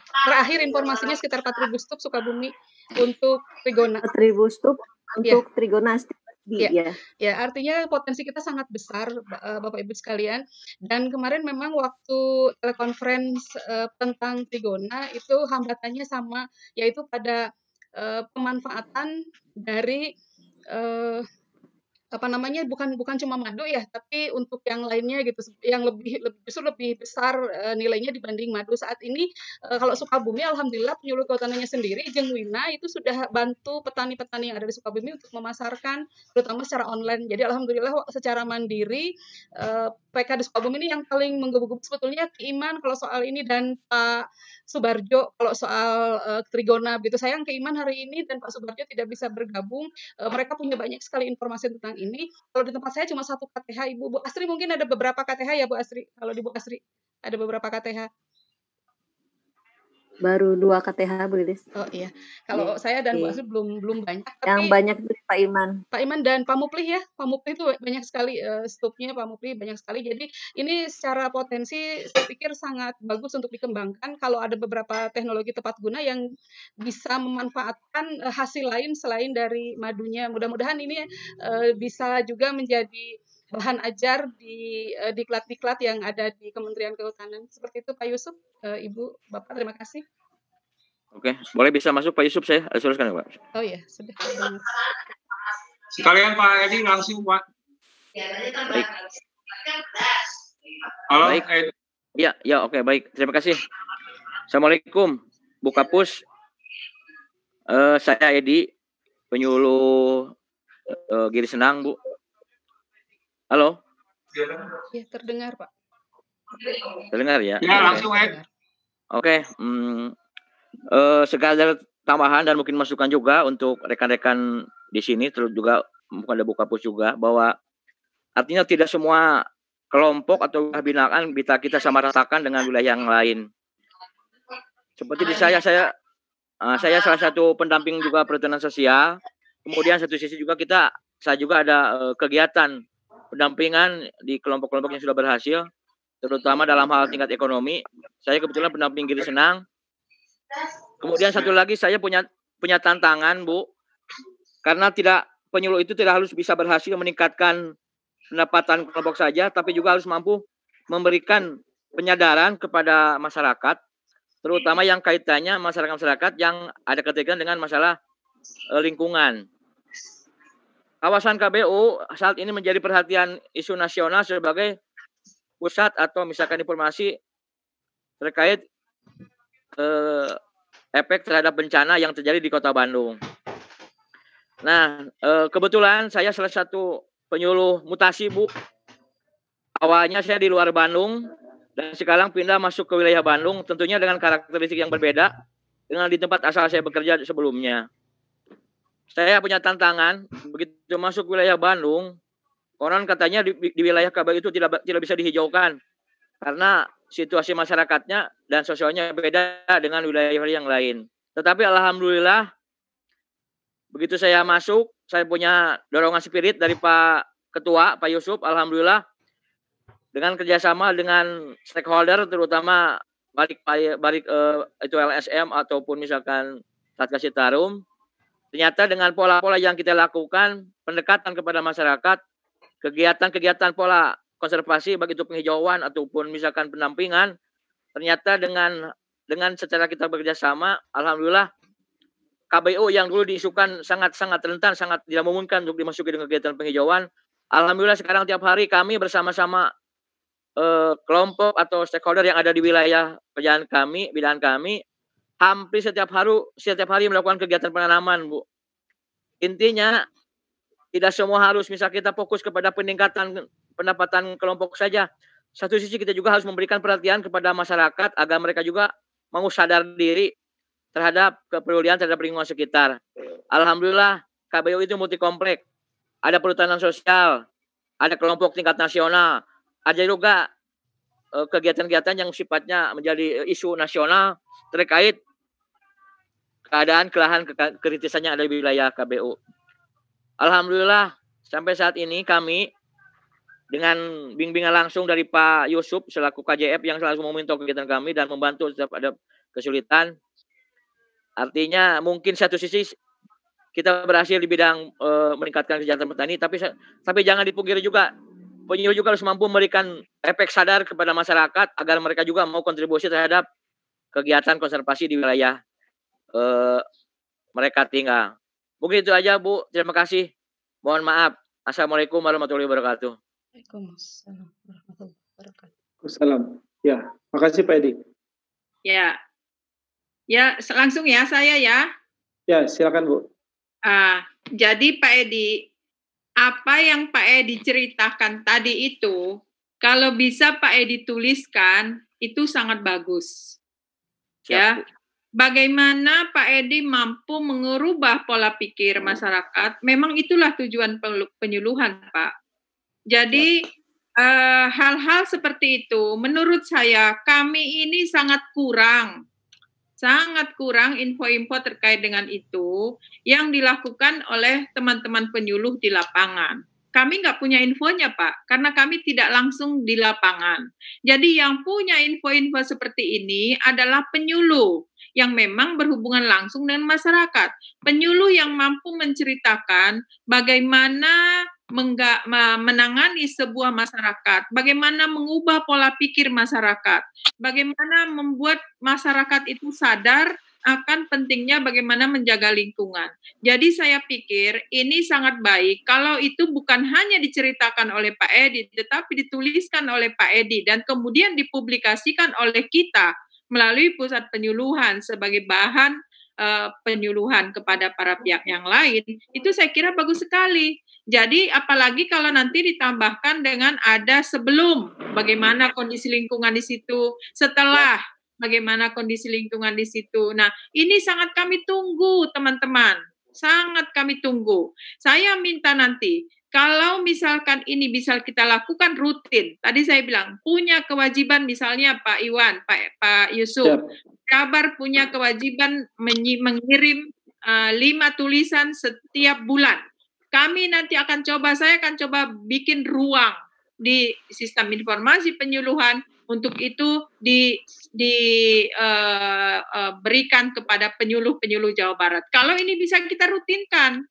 Terakhir informasinya sekitar 4.000 stok Sukabumi untuk Trigona. 4.000 stok untuk Trigona. Ya, artinya potensi kita sangat besar, Bapak Ibu sekalian. Dan kemarin memang waktu telekonferensi tentang Trigona itu hambatannya sama, yaitu pada pemanfaatan dari bukan cuma madu ya, tapi untuk yang lainnya gitu, yang justru lebih besar nilainya dibanding madu. Saat ini kalau Sukabumi, alhamdulillah penyuluh kehutanan sendiri, Jeung Wina itu sudah bantu petani-petani yang ada di Sukabumi untuk memasarkan, terutama secara online. Jadi alhamdulillah secara mandiri, PK di Sukabumi ini yang paling menggebu-gebu sebetulnya Iman kalau soal ini, dan Pak Subarjo kalau soal Trigona gitu. Sayang Iman hari ini dan Pak Subarjo tidak bisa bergabung. Mereka punya banyak sekali informasi tentang ini. Kalau di tempat saya cuma 1 KTH, Ibu Asri mungkin ada beberapa KTH ya Bu Asri. Kalau di Bu Asri ada beberapa KTH. Baru 2 KTH, Bu Lilis. Oh iya, kalau saya dan Bu Asri belum banyak, Yang tapi banyak itu Pak Iman. Pak Iman dan Pak Mupli ya, Pak Mupli itu banyak sekali stupnya, Pak Mupli banyak sekali. Jadi ini secara potensi saya pikir sangat bagus untuk dikembangkan kalau ada beberapa teknologi tepat guna yang bisa memanfaatkan hasil lain selain dari madunya. Mudah-mudahan ini bisa juga menjadi bahan ajar di diklat-diklat yang ada di Kementerian Kehutanan. Seperti itu Pak Yusuf, Ibu, Bapak, terima kasih. Oke, boleh bisa masuk Pak Yusuf, saya teruskan ya Pak. Oh iya, sudah dengar. Sekalian Pak Edi langsung Pak. Baik. Halo, baik. Ya, oke, baik. Terima kasih. Assalamualaikum, Bu Kapus. Saya Edi, penyuluh Giri Senang, Bu. Halo. Ya, terdengar Pak. Terdengar ya? Ya, langsung Ed. Oke. Segala tambahan dan mungkin masukan juga untuk rekan-rekan di sini, terus juga mungkin ada Bu Kapus juga, bahwa artinya tidak semua kelompok atau binaan bisa kita samaratakan dengan wilayah yang lain. Seperti di saya salah satu pendamping juga perhutanan sosial. Kemudian satu sisi juga saya juga ada kegiatan pendampingan di kelompok-kelompok yang sudah berhasil, terutama dalam hal tingkat ekonomi. Saya kebetulan pendamping Giri Senang. Kemudian satu lagi saya punya tantangan, Bu, karena penyuluh itu tidak harus bisa berhasil meningkatkan pendapatan kelompok saja, tapi juga harus mampu memberikan penyadaran kepada masyarakat, terutama yang kaitannya masyarakat yang ada kaitan dengan masalah lingkungan. Kawasan KBU saat ini menjadi perhatian isu nasional sebagai pusat atau misalkan informasi terkait efek terhadap bencana yang terjadi di Kota Bandung. Nah, kebetulan saya salah satu penyuluh mutasi, Bu. Awalnya saya di luar Bandung dan sekarang pindah masuk ke wilayah Bandung, tentunya dengan karakteristik yang berbeda dengan di tempat asal saya bekerja sebelumnya. Saya punya tantangan, begitu masuk wilayah Bandung, orang katanya di wilayah KBU itu tidak bisa dihijaukan karena situasi masyarakatnya dan sosialnya beda dengan wilayah yang lain. Tetapi alhamdulillah, begitu saya masuk, saya punya dorongan spirit dari Pak Ketua, Pak Yusuf, alhamdulillah, dengan kerjasama dengan stakeholder, terutama baik itu LSM ataupun misalkan Satgas Citarum. Ternyata dengan pola-pola yang kita lakukan, pendekatan kepada masyarakat, kegiatan-kegiatan pola konservasi, baik itu penghijauan ataupun misalkan pendampingan, ternyata dengan secara kita bekerjasama, alhamdulillah KBU yang dulu diisukan sangat-sangat rentan, sangat tidak memungkinkan untuk dimasuki dengan kegiatan penghijauan. Alhamdulillah sekarang tiap hari kami bersama-sama kelompok atau stakeholder yang ada di wilayah bidang kami, hampir setiap hari melakukan kegiatan penanaman, Bu. Intinya tidak semua harus misal kita fokus kepada peningkatan pendapatan kelompok saja. Satu sisi kita juga harus memberikan perhatian kepada masyarakat agar mereka juga mau sadar diri terhadap kepedulian terhadap lingkungan sekitar. Alhamdulillah KBU itu multi komplek. Ada perhutanan sosial, ada kelompok tingkat nasional, ada juga kegiatan-kegiatan yang sifatnya menjadi isu nasional terkait keadaan kelahan kritisan yang ada di wilayah KBU. Alhamdulillah sampai saat ini kami dengan bimbingan langsung dari Pak Yusuf selaku KJF yang selalu memonitor kegiatan kami dan membantu setiap ada kesulitan. Artinya mungkin satu sisi kita berhasil di bidang meningkatkan kesejahteraan petani, tapi jangan dipungkiri juga penyuluh juga harus mampu memberikan efek sadar kepada masyarakat agar mereka juga mau kontribusi terhadap kegiatan konservasi di wilayah mereka tinggal. Mungkin itu aja, Bu. Terima kasih. Mohon maaf. Assalamualaikum warahmatullahi wabarakatuh. Waalaikumsalam warahmatullahi wabarakatuh. Waalaikumsalam. Ya, makasih Pak Edi. Ya, langsung ya saya ya. Ya, silakan Bu. Jadi Pak Edi, apa yang Pak Edi ceritakan tadi itu, kalau bisa Pak Edi tuliskan, itu sangat bagus. Siap, ya. Bu. Bagaimana Pak Edi mampu mengubah pola pikir masyarakat, memang itulah tujuan penyuluhan, Pak. Jadi hal-hal seperti itu menurut saya kami ini sangat kurang Sangat kurang info-info terkait dengan itu yang dilakukan oleh teman-teman penyuluh di lapangan. Kami nggak punya infonya, Pak, karena kami tidak langsung di lapangan. Jadi yang punya info-info seperti ini adalah penyuluh yang memang berhubungan langsung dengan masyarakat. Penyuluh yang mampu menceritakan bagaimana menangani sebuah masyarakat, bagaimana mengubah pola pikir masyarakat, bagaimana membuat masyarakat itu sadar akan pentingnya bagaimana menjaga lingkungan. Jadi saya pikir ini sangat baik kalau itu bukan hanya diceritakan oleh Pak Edi, tetapi dituliskan oleh Pak Edi dan kemudian dipublikasikan oleh kita melalui pusat penyuluhan sebagai bahan penyuluhan kepada para pihak yang lain. Itu saya kira bagus sekali. Jadi apalagi kalau nanti ditambahkan dengan ada sebelum bagaimana kondisi lingkungan di situ, setelah bagaimana kondisi lingkungan di situ. Nah, ini sangat kami tunggu, teman-teman. Sangat kami tunggu. Saya minta nanti, kalau misalkan ini bisa kita lakukan rutin, tadi saya bilang, punya kewajiban misalnya Pak Iwan, Pak Yusuf, Jabar punya kewajiban mengirim 5 tulisan setiap bulan. Kami nanti akan coba, saya akan coba bikin ruang di sistem informasi penyuluhan untuk itu diberikan kepada penyuluh-penyuluh Jawa Barat. Kalau ini bisa kita rutinkan.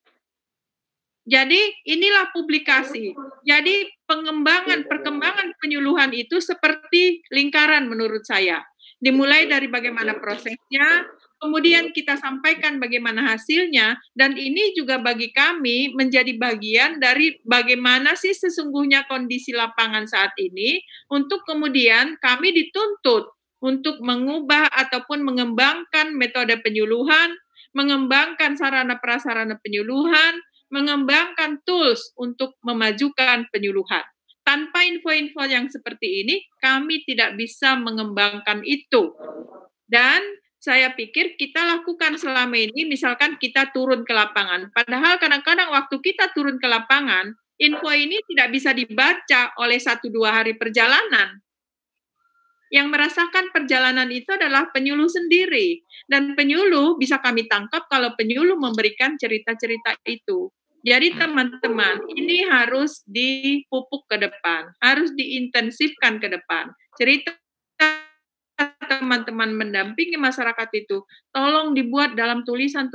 Jadi inilah publikasi. Jadi perkembangan penyuluhan itu seperti lingkaran menurut saya. Dimulai dari bagaimana prosesnya, kemudian kita sampaikan bagaimana hasilnya, dan ini juga bagi kami menjadi bagian dari bagaimana sih sesungguhnya kondisi lapangan saat ini, untuk kemudian kami dituntut untuk mengubah ataupun mengembangkan metode penyuluhan, mengembangkan sarana prasarana penyuluhan, mengembangkan tools untuk memajukan penyuluhan. Tanpa info-info yang seperti ini, kami tidak bisa mengembangkan itu. Dan saya pikir kita lakukan selama ini, misalkan kita turun ke lapangan. Padahal kadang-kadang waktu kita turun ke lapangan, info ini tidak bisa dibaca oleh 1-2 hari perjalanan. Yang merasakan perjalanan itu adalah penyuluh sendiri. Dan penyuluh bisa kami tangkap kalau penyuluh memberikan cerita-cerita itu. Jadi teman-teman, ini harus dipupuk ke depan, harus diintensifkan ke depan. Cerita teman-teman mendampingi masyarakat itu, tolong dibuat dalam tulisan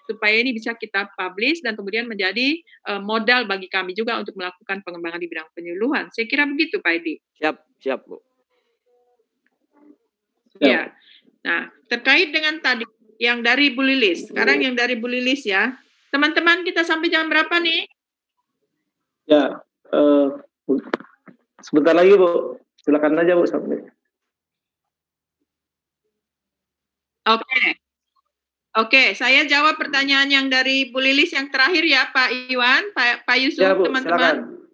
supaya ini bisa kita publish dan kemudian menjadi modal bagi kami juga untuk melakukan pengembangan di bidang penyuluhan. Saya kira begitu, Pak Edi. Siap, Bu. Ya. Nah, terkait dengan tadi yang dari Bu Lilis, sekarang yang dari Bu Lilis ya. Teman-teman, kita sampai jam berapa nih? Ya, sebentar lagi, Bu. Silakan aja, Bu, sampai. Oke, saya jawab pertanyaan yang dari Bu Lilis yang terakhir ya, Pak Iwan, Pak Yusuf, ya, teman-teman.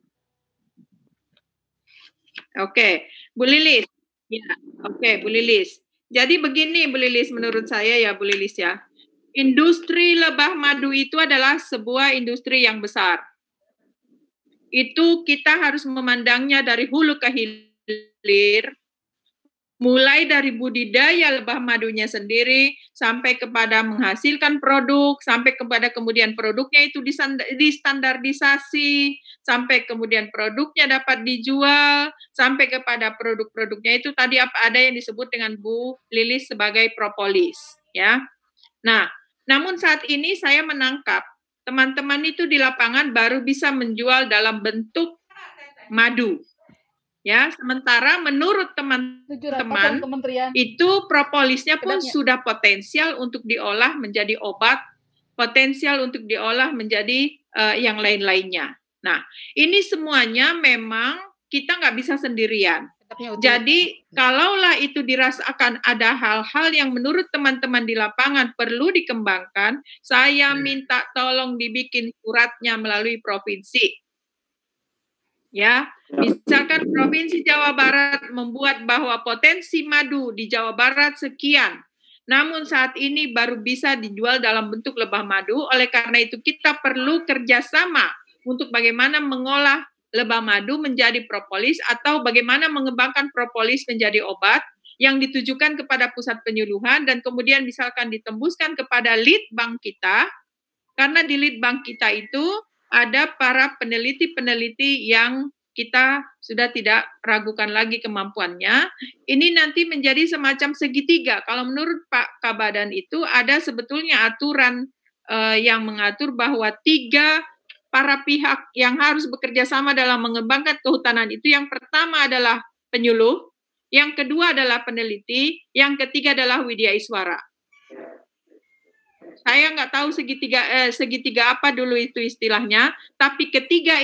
Oke, Bu Lilis. Ya, oke, Bu Lilis. Jadi begini, Bu Lilis, menurut saya ya, Bu Lilis ya. Industri lebah madu itu adalah sebuah industri yang besar. Itu kita harus memandangnya dari hulu ke hilir, mulai dari budidaya lebah madunya sendiri, sampai kepada menghasilkan produk, sampai kepada kemudian produknya itu distandarisasi, sampai kemudian produknya dapat dijual, sampai kepada produk-produknya itu tadi ada yang disebut dengan Bu Lilis sebagai propolis. Ya. Nah, namun saat ini saya menangkap teman-teman itu di lapangan baru bisa menjual dalam bentuk madu. Ya, sementara menurut teman-teman itu propolisnya pun sudah potensial untuk diolah menjadi obat, potensial untuk diolah menjadi yang lain-lainnya. Nah, ini semuanya memang kita nggak bisa sendirian. Jadi, kalaulah itu dirasakan ada hal-hal yang menurut teman-teman di lapangan perlu dikembangkan, saya minta tolong dibikin suratnya melalui provinsi. Ya, misalkan Provinsi Jawa Barat membuat bahwa potensi madu di Jawa Barat sekian, namun saat ini baru bisa dijual dalam bentuk lebah madu, oleh karena itu kita perlu kerjasama untuk bagaimana mengolah lebah madu menjadi propolis atau bagaimana mengembangkan propolis menjadi obat yang ditujukan kepada pusat penyuluhan dan kemudian misalkan ditembuskan kepada lead bank kita, karena di lead bank kita itu ada para peneliti-peneliti yang kita sudah tidak ragukan lagi kemampuannya. Ini nanti menjadi semacam segitiga. Kalau menurut Pak Kabadan itu ada sebetulnya aturan yang mengatur bahwa 3 para pihak yang harus bekerja sama dalam mengembangkan kehutanan itu. Yang pertama adalah penyuluh, yang kedua adalah peneliti, yang ketiga adalah widya iswara. Saya nggak tahu segitiga apa dulu itu istilahnya, tapi ketiga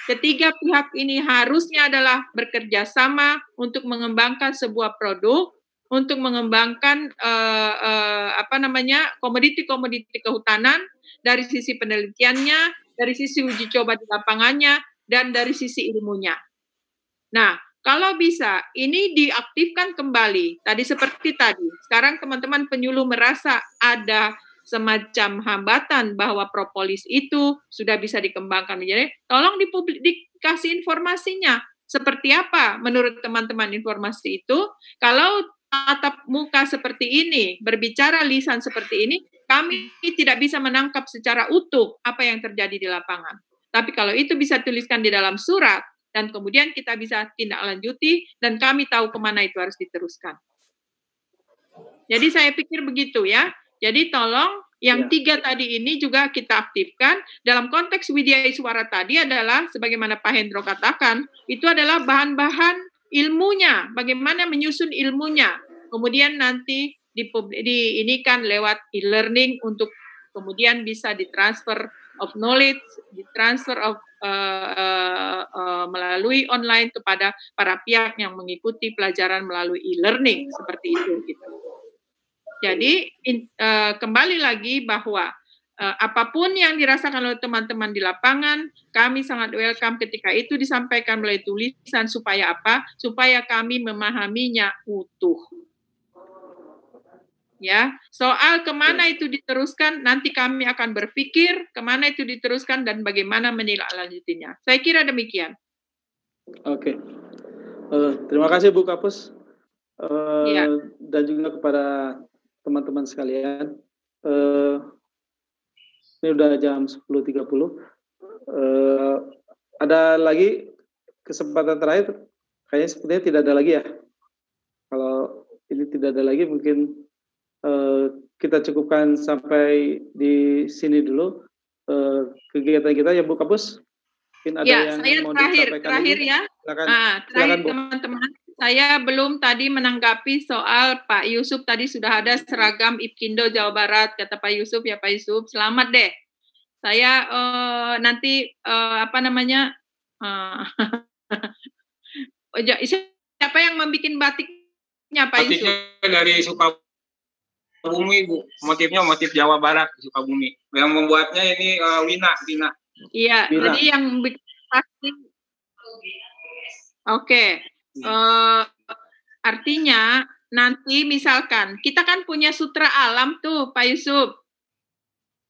pihak ini harusnya adalah bekerja sama untuk mengembangkan sebuah produk, untuk mengembangkan komoditi-komoditi kehutanan dari sisi penelitiannya, dari sisi uji coba di lapangannya, dan dari sisi ilmunya. Nah, kalau bisa, ini diaktifkan kembali. Tadi seperti tadi, sekarang teman-teman penyuluh merasa ada semacam hambatan bahwa propolis itu sudah bisa dikembangkan menjadi, tolong dikasih informasinya. Seperti apa menurut teman-teman informasi itu? Kalau tatap muka seperti ini, berbicara lisan seperti ini, kami tidak bisa menangkap secara utuh apa yang terjadi di lapangan. Tapi kalau itu bisa tuliskan di dalam surat, dan kemudian kita bisa tindak lanjuti, dan kami tahu kemana itu harus diteruskan. Jadi saya pikir begitu ya. Jadi tolong yang 3 tadi ini juga kita aktifkan. Dalam konteks widya iswara tadi adalah, sebagaimana Pak Hendro katakan, itu adalah bahan-bahan ilmunya, bagaimana menyusun ilmunya. Kemudian nanti diinikan lewat e-learning untuk kemudian bisa ditransfer of knowledge, ditransfer of melalui online kepada para pihak yang mengikuti pelajaran melalui e-learning seperti itu. Gitu. Jadi kembali lagi bahwa apapun yang dirasakan oleh teman-teman di lapangan, kami sangat welcome ketika itu disampaikan melalui tulisan. Supaya apa? Supaya kami memahaminya utuh. Ya, soal kemana itu diteruskan, nanti kami akan berpikir kemana itu diteruskan dan bagaimana menindaklanjutinya. Saya kira demikian. Oke. Terima kasih Bu Kapus. Dan juga kepada teman-teman sekalian. Ini udah jam 10.30. Ada lagi kesempatan terakhir? Kayaknya sepertinya tidak ada lagi ya. Kalau ini tidak ada lagi, mungkin kita cukupkan sampai di sini dulu kegiatan kita ya Bu Kapus. Mungkin ada yang saya mau terakhir ya. Terakhir teman-teman. Saya belum tadi menanggapi soal Pak Yusuf, tadi sudah ada seragam IPKINDO Jawa Barat, kata Pak Yusuf. Ya Pak Yusuf, selamat deh. Saya nanti siapa yang membuat batiknya Pak Yusuf? Batiknya dari Sukabumi Bu, motifnya motif Jawa Barat, Sukabumi. Yang membuatnya ini Wina. Iya, jadi yang pasti. Oke. Artinya nanti misalkan kita kan punya sutra alam tuh Pak Yusuf.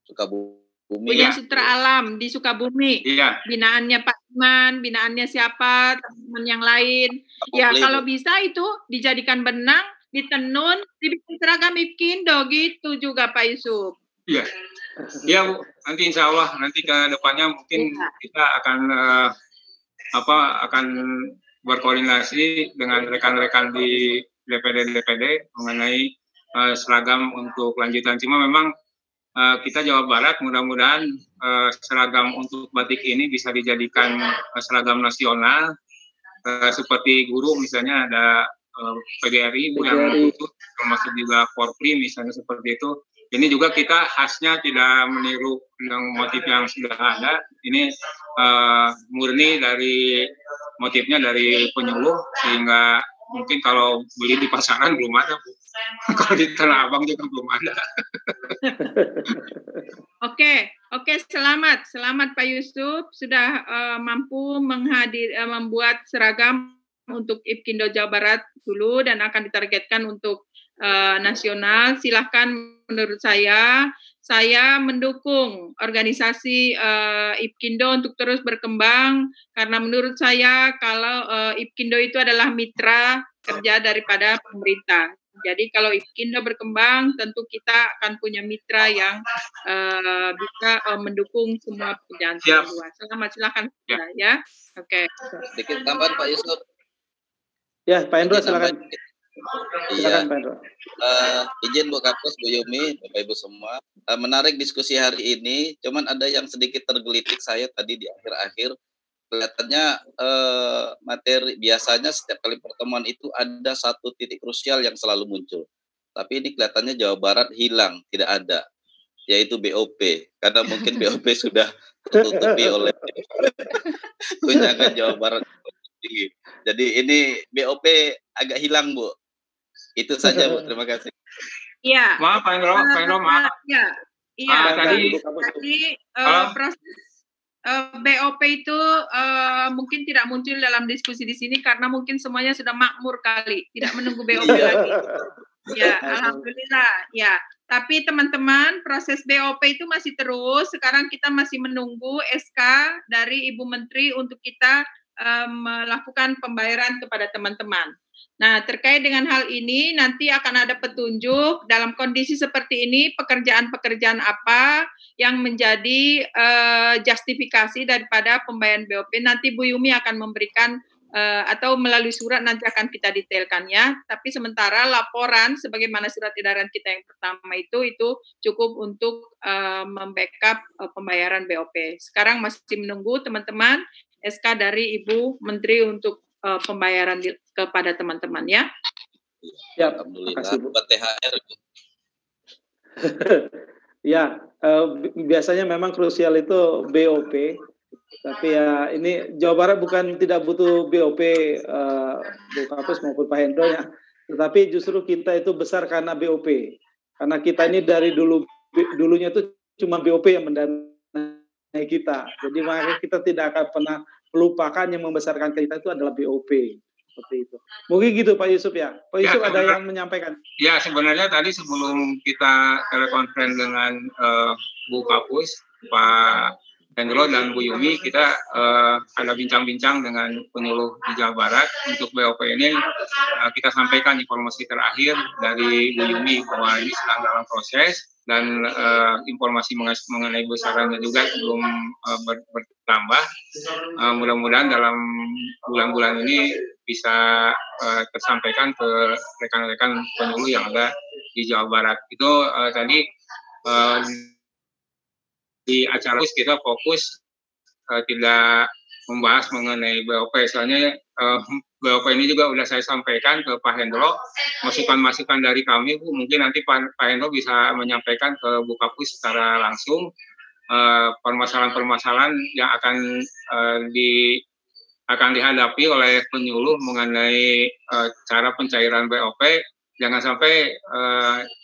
Sukabumi. Punya sutra alam di Sukabumi. Iya. Binaannya Pak Iman, binaannya siapa, teman-teman yang lain. Ya kalau bisa itu dijadikan benang, ditenun, dibikin seragam IPKINDO gitu juga Pak Yusuf. Iya. Iya Bu, nanti insya Allah nanti ke depannya mungkin kita akan akan berkoordinasi dengan rekan-rekan di DPD mengenai seragam untuk lanjutan. Cuma memang kita Jawa Barat mudah-mudahan seragam untuk batik ini bisa dijadikan seragam nasional seperti guru misalnya ada PGRI yang khusus, termasuk juga Korpri misalnya seperti itu. Ini juga kita khasnya tidak meniru yang motif yang sudah ada. Ini murni dari motifnya dari penyuluh, sehingga mungkin kalau beli di pasaran belum ada Bu. Kalau di Tanah Abang juga belum ada. Oke, selamat Pak Yusuf sudah mampu membuat seragam untuk IPKINDO Jawa Barat dulu dan akan ditargetkan untuk nasional. Silahkan, menurut saya saya mendukung organisasi IPKINDO untuk terus berkembang karena menurut saya kalau IPKINDO itu adalah mitra kerja daripada pemerintah. Jadi kalau IPKINDO berkembang, tentu kita akan punya mitra yang bisa mendukung semua pekerjaan luar. Silakan ya. Oke. Sedikit tambahan Pak Yusuf. Ya, Pak Hendro silakan. Iya. Izin Bu Kapus, Bu Yumi, Bapak Ibu semua. Menarik diskusi hari ini. Cuman ada yang sedikit tergelitik saya tadi di akhir-akhir. Kelihatannya materi biasanya setiap kali pertemuan itu ada satu titik krusial yang selalu muncul. Tapi ini kelihatannya Jawa Barat hilang, tidak ada, yaitu BOP. Karena mungkin BOP sudah tertutupi oleh tunjangan Jawa Barat tinggi. Jadi ini BOP agak hilang, Bu. Itu saja, Bu. Terima kasih. Iya. Maaf, Pak Hendro, maaf. Iya. Tadi proses BOP itu mungkin tidak muncul dalam diskusi di sini karena mungkin semuanya sudah makmur kali, tidak menunggu BOP lagi. Ya, alhamdulillah. Ya, tapi teman-teman, proses BOP itu masih terus. Sekarang kita masih menunggu SK dari Ibu Menteri untuk kita melakukan pembayaran kepada teman-teman. Nah, terkait dengan hal ini, nanti akan ada petunjuk dalam kondisi seperti ini, pekerjaan-pekerjaan apa yang menjadi justifikasi daripada pembayaran BOP. Nanti Bu Yumi akan memberikan atau melalui surat nanti akan kita detailkan ya. Tapi sementara laporan sebagaimana surat edaran kita yang pertama itu cukup untuk membackup pembayaran BOP. Sekarang masih menunggu teman-teman SK dari Ibu Menteri untuk pembayaran kepada teman-teman ya. Ya, alhamdulillah. Buat THR. Ya, biasanya memang krusial itu BOP. Tapi ya ini Jawa Barat bukan tidak butuh BOP Bu Kapus maupun Pak Hendro ya. Tetapi justru kita itu besar karena BOP. Karena kita ini dari dulunya itu cuma BOP yang mendanai kita. Jadi makanya kita tidak akan pernah melupakan yang membesarkan kita itu adalah BOP. Seperti itu. Mungkin gitu Pak Yusuf ya. Pak Yusuf ada yang menyampaikan. Ya, sebenarnya tadi sebelum kita telekonferensi dengan Bu Kapus, Pak Hendro dan Bu Yumi, kita ada bincang-bincang dengan penyuluh di Jawa Barat. Untuk BOP ini kita sampaikan informasi terakhir dari Bu Yumi bahwa ini sedang dalam proses dan informasi mengenai besarannya juga belum bertambah. Mudah-mudahan dalam bulan-bulan ini bisa tersampaikan ke rekan-rekan penyuluh yang ada di Jawa Barat. Itu tadi di acara kita fokus tidak membahas mengenai BOP. Soalnya BOP ini juga sudah saya sampaikan ke Pak Hendro, masukan-masukan dari kami, Bu. Mungkin nanti Pak Hendro bisa menyampaikan ke Bu Kapus secara langsung permasalahan-permasalahan yang akan dihadapi oleh penyuluh mengenai cara pencairan BOP. Jangan sampai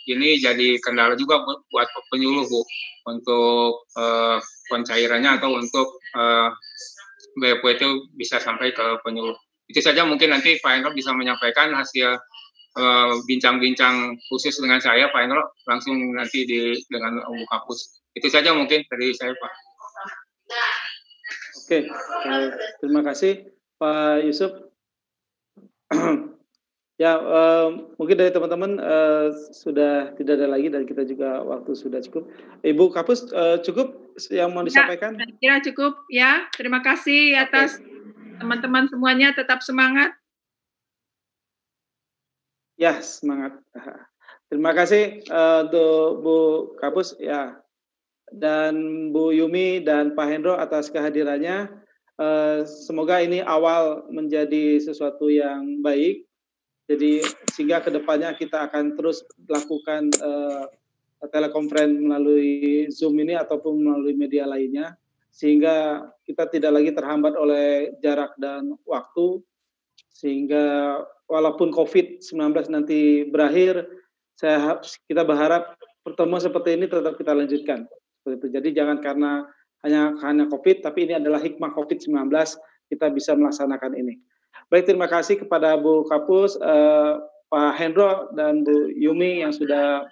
ini jadi kendala juga buat penyuluh, Bu, untuk pencairannya atau untuk BOP itu bisa sampai ke penyuluh. Itu saja, mungkin nanti Pak Hendro bisa menyampaikan hasil bincang-bincang khusus dengan saya, Pak Hendro, langsung nanti dengan Bu Kapus. Itu saja mungkin dari saya, Pak. Oke, terima kasih Pak Yusuf. Ya, mungkin dari teman-teman sudah tidak ada lagi dan kita juga waktu sudah cukup. Ibu Kapus cukup yang mau disampaikan? Ya, saya kira cukup ya. Terima kasih atas teman-teman semuanya, tetap semangat. Ya, semangat. Terima kasih untuk Bu Kapus ya, dan Bu Yumi dan Pak Hendro atas kehadirannya. Semoga ini awal menjadi sesuatu yang baik. Jadi sehingga kedepannya kita akan terus lakukan telekonferensi melalui Zoom ini ataupun melalui media lainnya, sehingga kita tidak lagi terhambat oleh jarak dan waktu, sehingga walaupun COVID-19 nanti berakhir, kita berharap pertemuan seperti ini tetap kita lanjutkan. Jadi jangan karena hanya COVID, tapi ini adalah hikmah COVID-19 kita bisa melaksanakan ini. Baik, terima kasih kepada Bu Kapus, Pak Hendro dan Bu Yumi yang sudah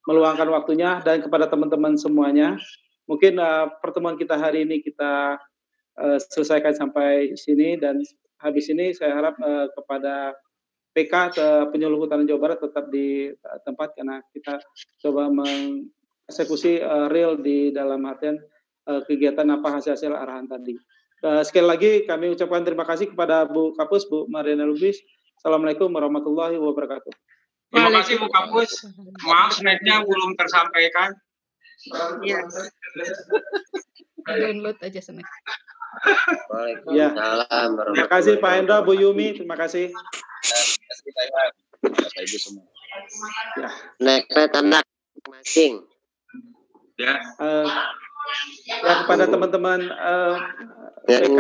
meluangkan waktunya, dan kepada teman-teman semuanya. Mungkin pertemuan kita hari ini kita selesaikan sampai sini, dan habis ini saya harap kepada PK penyuluh Kehutanan Jawa Barat tetap di tempat, karena kita coba mengeksekusi real di dalam artian kegiatan apa hasil arahan tadi. Sekali lagi kami ucapkan terima kasih kepada Bu Kapus, Bu Mariana Lubis. Assalamualaikum warahmatullahi wabarakatuh. Terima kasih Bu Kapus. Maaf snacknya belum tersampaikan. Iya. Download aja snack. Ya. Terima kasih Pak Hendra, Bu Yumi, terima kasih. Bapak Ibu semua. Ya. Nek anak masing. Ya. Ya, kepada teman-teman PK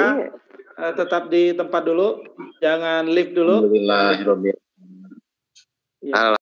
tetap di tempat dulu, jangan lift dulu. Alhamdulillah.